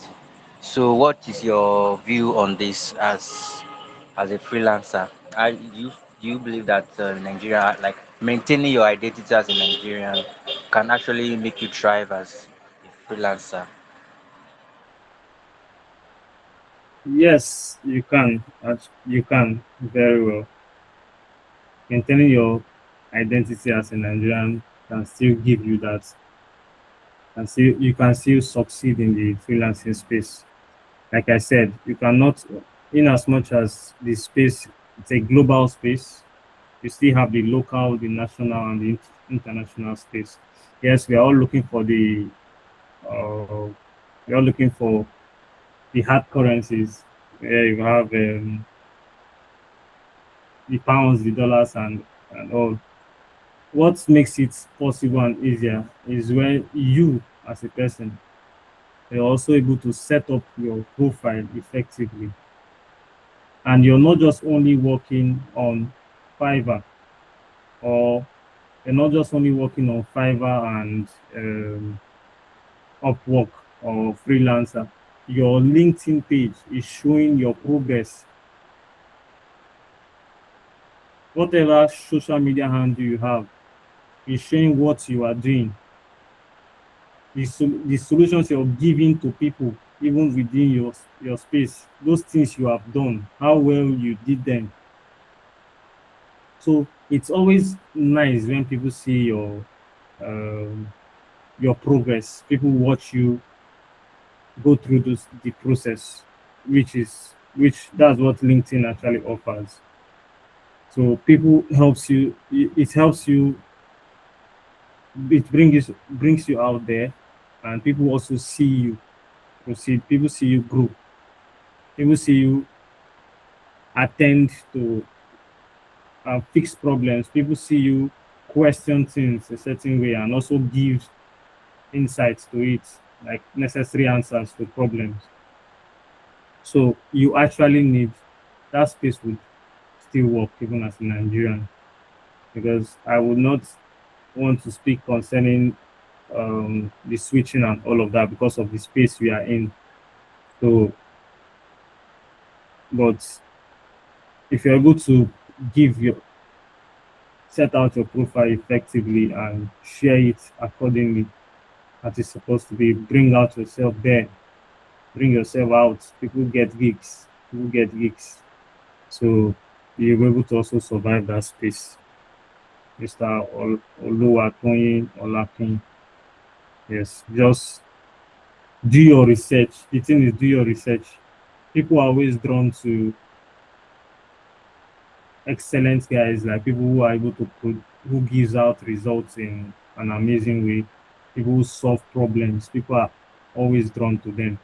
So what is your view on this as a freelancer? Do you believe that Nigeria, like maintaining your identity as a Nigerian, can actually make you thrive as a freelancer? Yes, you can. You can very well. Maintaining your identity as a Nigerian can still give you that, and still you can still succeed in the freelancing space. Like I said, you cannot, in as much as the space, it's a global space, you still have the local, the national, and the international space. Yes, we are all looking for we are looking for the hard currencies where you have the pounds, the dollars, and all. What makes it possible and easier is when you, as a person, are also able to set up your profile effectively, and you're not just only working on Fiverr, or you're not just only working on Fiverr and Upwork or Freelancer. Your LinkedIn page is showing your progress. Whatever social media handle you have is showing what you are doing. The solutions you're giving to people, even within your space, those things you have done, how well you did them. So it's always nice when people see your progress. People watch you go through the process, which that's what LinkedIn actually offers. So people helps you. It helps you. It brings you out there, and people also see you proceed. People see you grow. People see you attend to fix problems. People see you question things a certain way and also give insights to it, like necessary answers to problems. So you actually need that space would still work even as a Nigerian, because I would not want to speak concerning the switching and all of that because of the space we are in. So, but if you're able to give your set out your profile effectively and share it accordingly, as it's supposed to be, bring out yourself there, bring yourself out. People get gigs. People get gigs. So you're able to also survive that space. Mr. Oluwatoyin Olakin. Yes, just do your research. The thing is, do your research. People are always drawn to excellent guys, like people who are able to who gives out results in an amazing way. People who solve problems. People are always drawn to them.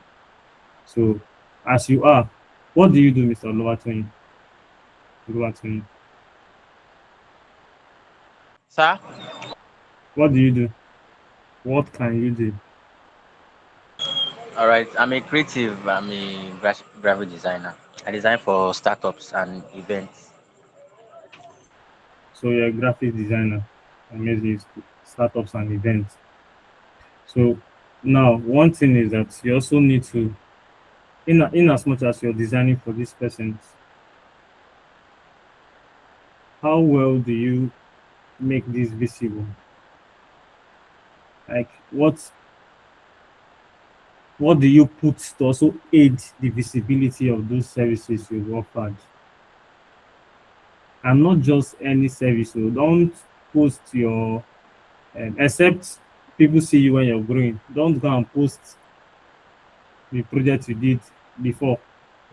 So, as you are, what do you do, Mr. Oluwatoyin? Oluwatoyin. Sir? What do you do? What can you do? All right. I'm a creative. I'm a graphic designer. I design for startups and events. So you're a graphic designer, amazing startups and events. So now one thing is that you also need to, in as much as you're designing for these persons, how well do you make this visible? Like what do you put to also aid the visibility of those services you've offered? And not just any service. So don't post your except people see you when you're growing. Don't go and post the project you did before,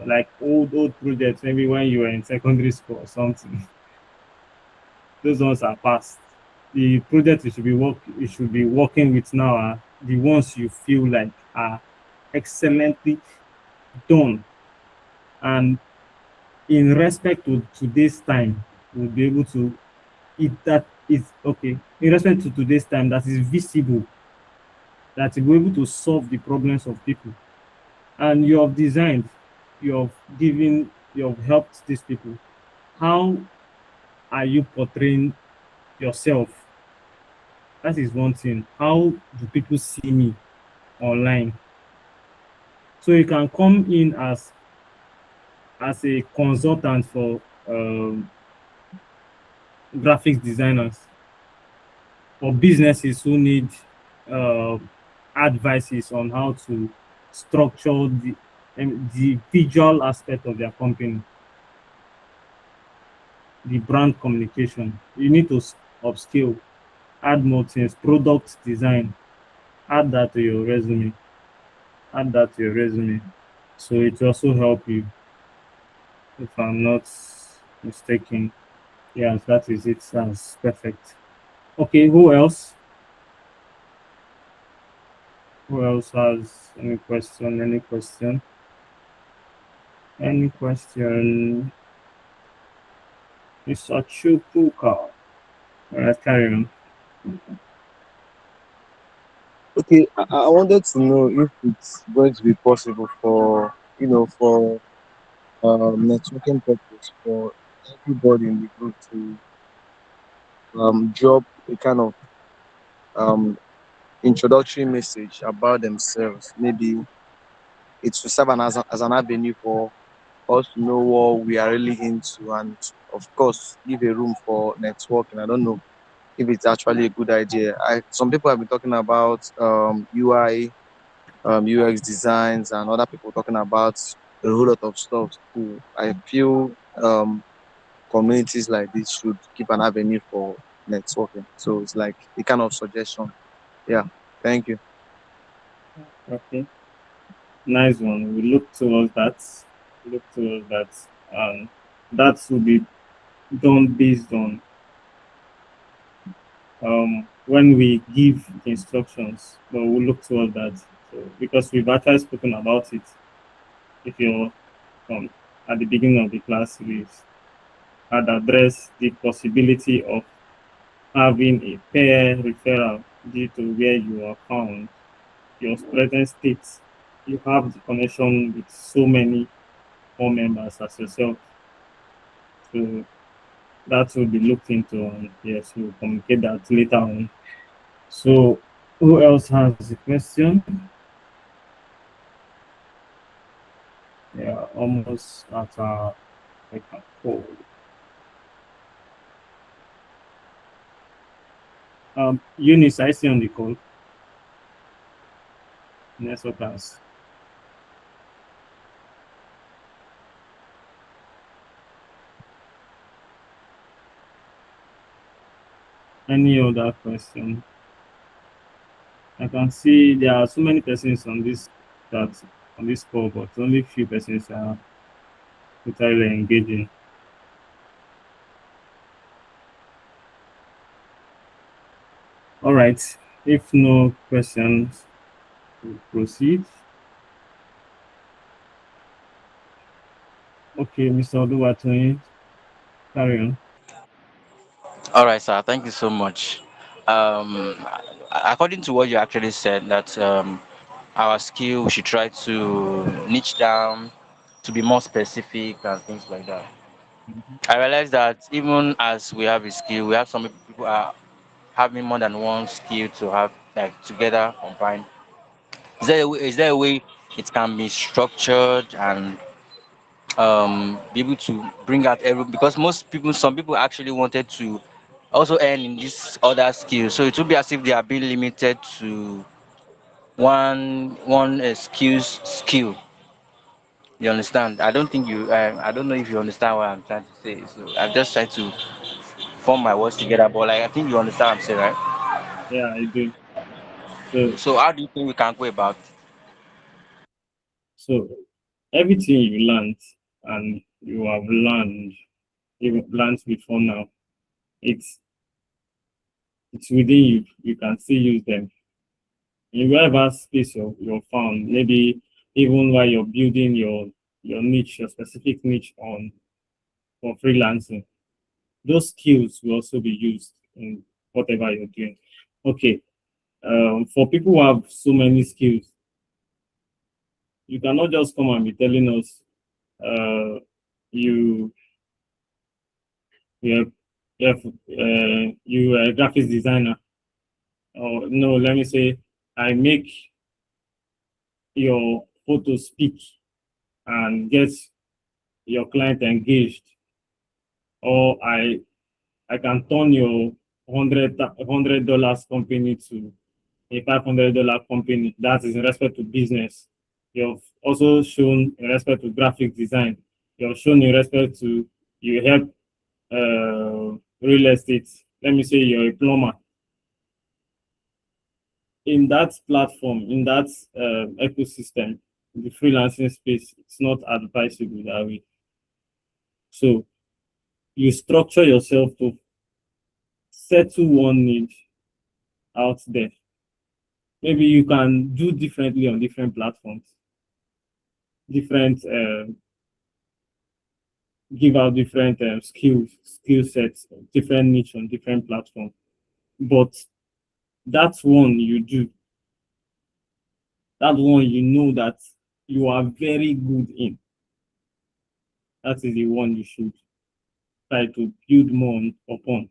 like old projects, maybe when you were in secondary school or something. Those ones are past. The projects you should be working with now are the ones you feel like are excellently done. And in respect to today's time, we'll be able to it that is okay. In respect to today's time, that is visible, that will be able to solve the problems of people. And you have designed, you have given, you have helped these people. How are you portraying yourself? That is one thing. How do people see me online? So you can come in as a consultant for graphics designers, for businesses who need uh, advices on how to structure the visual aspect of their company, the brand communication. You need to upskill, add more things, product design, add that to your resume, add that to your resume. So it will also help you, if I'm not mistaken. Yeah, that is it. Sounds perfect. Okay, who else? Who else has any question? Any question? Any question? Mr. Chukuka. All right, carry on. Okay, I wanted to know if it's going to be possible for for networking purpose for everybody in the group to drop a kind of um introductory message about themselves. Maybe it will serve as an avenue for us to know what we are really into, and of course give a room for networking. I don't know if it's actually a good idea. Some people have been talking about UI, UX designs, and other people talking about a whole lot of stuff too. I feel communities like this should keep an avenue for networking. So it's like a kind of suggestion. Yeah. Thank you. Okay, nice one. We look towards that. Look towards that. And that will be done based on when we give instructions. But we'll look towards that. So because we've actually spoken about it. If you're at the beginning of the class, we had addressed the possibility of having a pair referral due to where you are found, your present state. You have the connection with so many more members as yourself. So that will be looked into, and yes, we'll communicate that later on. So who else has a question? Yeah, almost at our call. Eunice, I see on the call. Next class. Any other question? I can see there are so many persons on this call, but only few persons are totally engaging. All right. If no questions, we'll proceed. Okay, Mr. Oduwatoyin, carry on. All right, sir. Thank you so much. Um, According to what you actually said, that our skill we should try to niche down to be more specific and things like that. I realize that even as we have a skill, we have some people are having more than one skill to have like together combined. Is there a way it can be structured and be able to bring out every, because some people actually wanted to also earn in this other skill, so it will be as if they are being limited to one skill. You understand? I don't think you I don't know if you understand what I'm trying to say, so I'm just trying to form my words together, but like I think you understand what I'm saying, right? Yeah, I do. So, So how do you think we can go about it? so everything you learned and you have learned before now, it's within you. You can still use them in whatever space you're found. Maybe even while you're building your niche, your specific niche on for freelancing, those skills will also be used in whatever you're doing. Okay. For people who have so many skills, you cannot just come and be telling us you you you are a graphics designer, or no, let me say I make your photo speak and get your client engaged, or I can turn your $100 company to a $500 company. That is in respect to business. You've also shown in respect to graphic design. You've shown in respect to you help real estate. Let me say you're a plumber. In that platform, in that ecosystem, the freelancing space, it's not advisable that way. So you structure yourself to settle one need out there. Maybe you can do differently on different platforms, different give out different skill sets, different niche on different platforms. But that's one you do. That one you know that you are very good in. That is the one you should try to build more upon.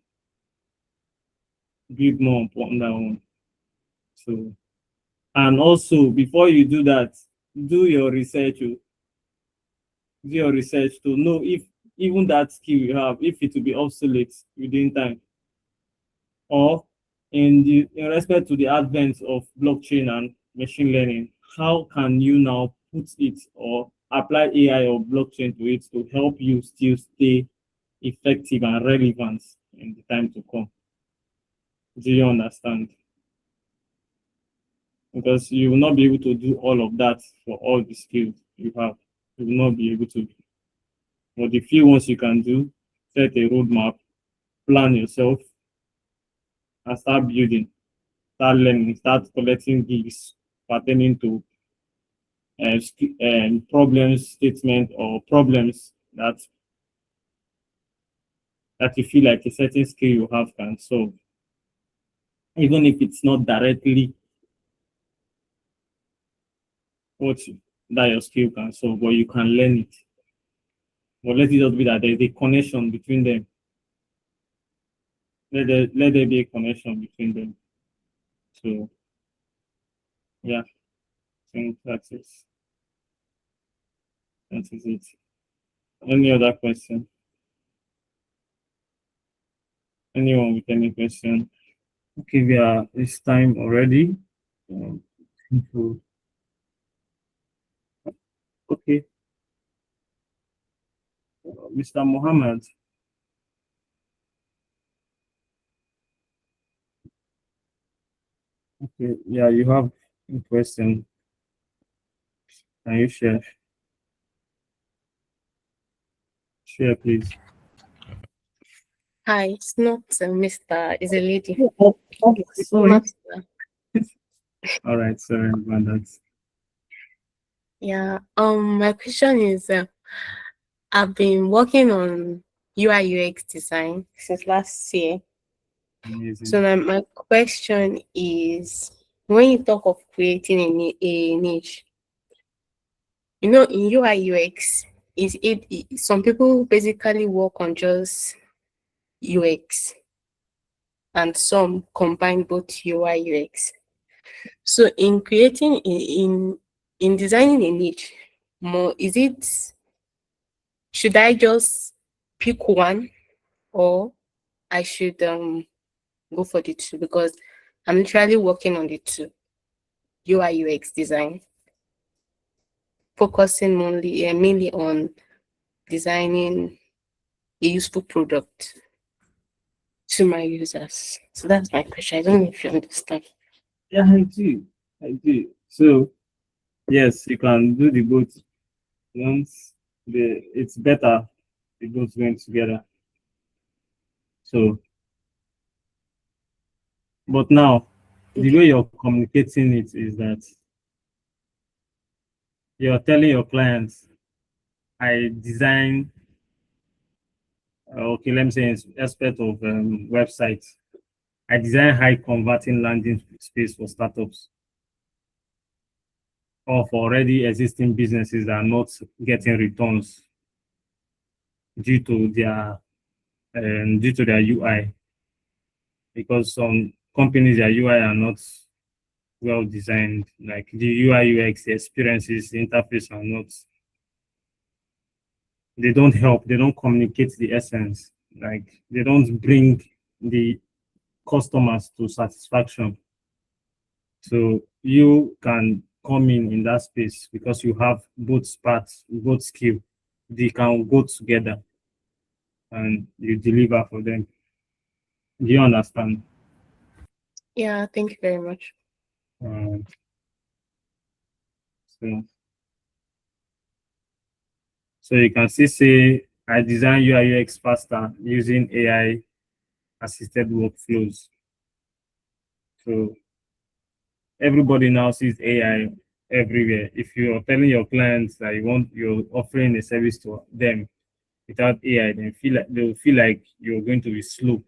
Build more upon that one. So, and also before you do that, do your research. Do your research to know if even that skill you have, if it will be obsolete within time, or in respect to the advent of blockchain and machine learning, how can you now put it or apply AI or blockchain to it to help you still stay effective and relevant in the time to come? Do you understand? Because you will not be able to do all of that for all the skills you have. You will not be able to. But the few ones you can do, set a roadmap, plan yourself, and start building, start learning, start collecting gigs pertaining to problem statement or problems that you feel like a certain skill you have can solve, even if it's not directly what that your skill can solve, but you can learn it. But let it just be that there's a connection between them. Let there be a connection between them. So yeah, I think that's it. That is it. Any other question? Anyone with any question? Okay, it's time already. Okay. Mr. Mohammed. Okay, yeah, you have a question. Can you share? Share, please. Hi, it's not Mr. It's a lady. Okay, sorry. Master. All right, sorry about that. Yeah. My question is, I've been working on UI UX design since last year. Amazing. So my question is, when you talk of creating a niche, in UI UX, is it some people basically work on just UX, and some combine both UI UX. So in creating in designing a niche, more should I just pick one, or I should go for the two? Because I'm literally working on the two, UI UX design, focusing mainly on designing a useful product to my users. So that's my question. I don't know if you understand. Yeah, I do. So yes, you can do the both. Once it's better, it goes going together. So, but now the way Okay. you're communicating it is that you're telling your clients, I design, okay, let me say, in aspect of websites, I design high converting landing space for startups or for already existing businesses that are not getting returns due to their UI, because some companies their UI are not well designed. Like the UI UX, the experiences, the interface are not. They don't help. They don't communicate the essence. Like they don't bring the customers to satisfaction. So you can come in that space because you have both parts, both skill. They can go together and you deliver for them. Do you understand? Yeah, thank you very much. Um, so, so you can see, say, I design UI UX faster using AI assisted workflows. So everybody now sees AI everywhere. If you're telling your clients that you're offering a service to them without AI, then they'll feel like you're going to be slow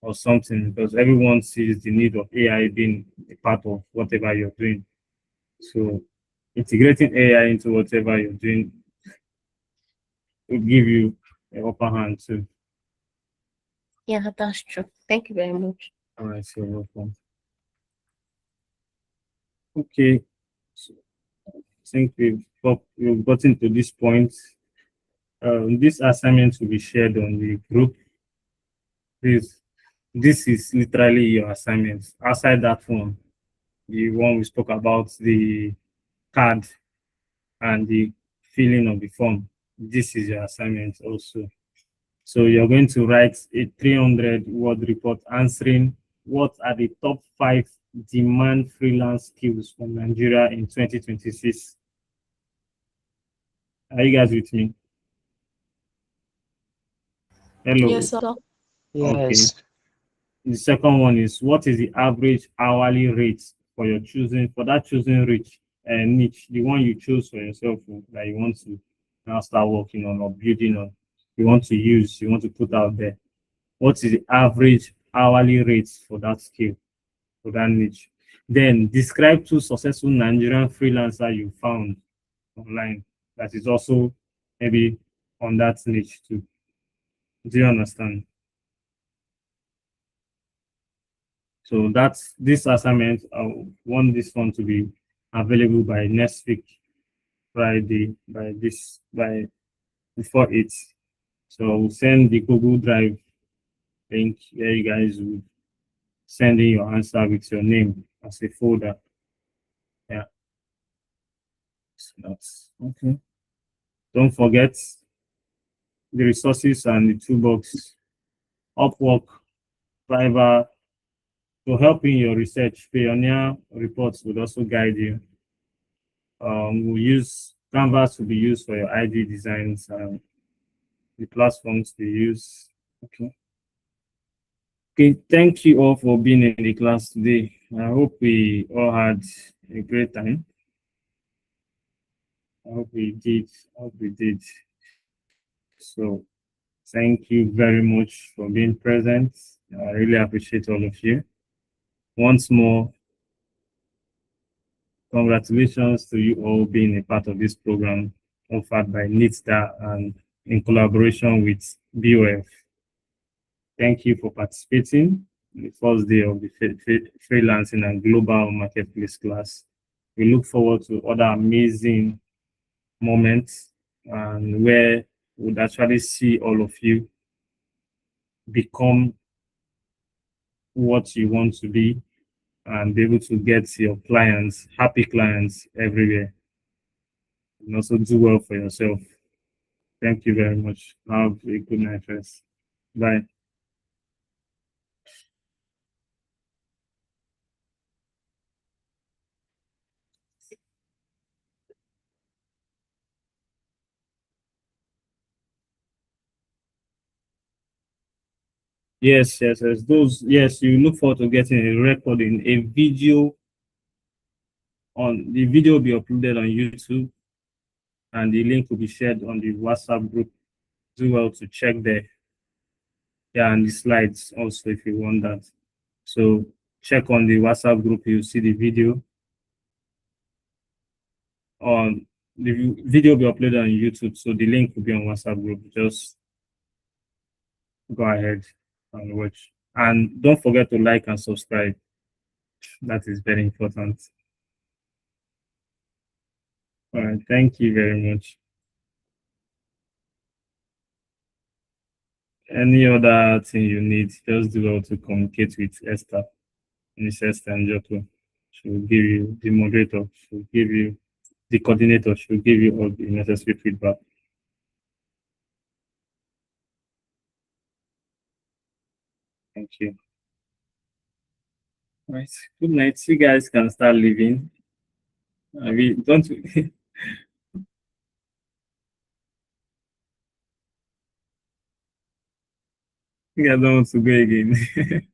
or something, because everyone sees the need of AI being a part of whatever you're doing. So integrating AI into whatever you're doing will give you an upper hand too. Yeah, that's true. Thank you very much. All right, so welcome. Okay, so I think we've gotten to this point. This assignment will be shared on the group. This is literally your assignment. Outside that one, the one we spoke about, the card and the filling of the form, this is your assignment also. So you're going to write a 300-word report answering what are the top 5 demand freelance skills from Nigeria in 2026. Are you guys with me? Yes, Hello. sir. Okay. Yes. The second one is, what is the average hourly rate for your choosing niche, the one you chose for yourself, that you want to now start working on or building on, you want to put out there. What is the average hourly rate for that skill, for that niche? Then describe 2 successful Nigerian freelancer you found online that is also maybe on that niche too. Do you understand? So that's this assignment. I want this one to be available by next week, Friday, by before 8. So we'll send the Google Drive link where you guys will send in your answer with your name as a folder. Yeah. So that's okay. Don't forget the resources and the toolbox. Upwork, Fiverr, to help in your research. Pioneer reports would also guide you. We'll use Canvas to be used for your ID designs and the platforms they use. Okay. Okay, thank you all for being in the class today. I hope we all had a great time. I hope we did. I hope we did. So thank you very much for being present. I really appreciate all of you. Once more, congratulations to you all being a part of this program offered by NITSTAR and in collaboration with B.O.F. Thank you for participating in the first day of the freelancing and global marketplace class. We look forward to other amazing moments and where we'd actually see all of you become what you want to be and be able to get your clients, happy clients everywhere, and also do well for yourself. Thank you very much. Have a good night rest. Bye. Yes, yes, yes. Those, yes, you look forward to getting a recording, a video on the video will be uploaded on YouTube, and the link will be shared on the WhatsApp group. Do well to check there. Yeah, and the slides also if you want that. So check on the WhatsApp group, you'll see the video. On the video will be uploaded on YouTube, so the link will be on WhatsApp group. Just go ahead and watch. And don't forget to like and subscribe. That is very important. All right, thank you very much. Any other thing you need, just do well to communicate with Esther, Miss Esther and Joko. She will give you the moderator, she will give you the coordinator, she will give you all the necessary feedback. Thank you. All right. Good night. You guys can start leaving. We don't I think I don't want to go again.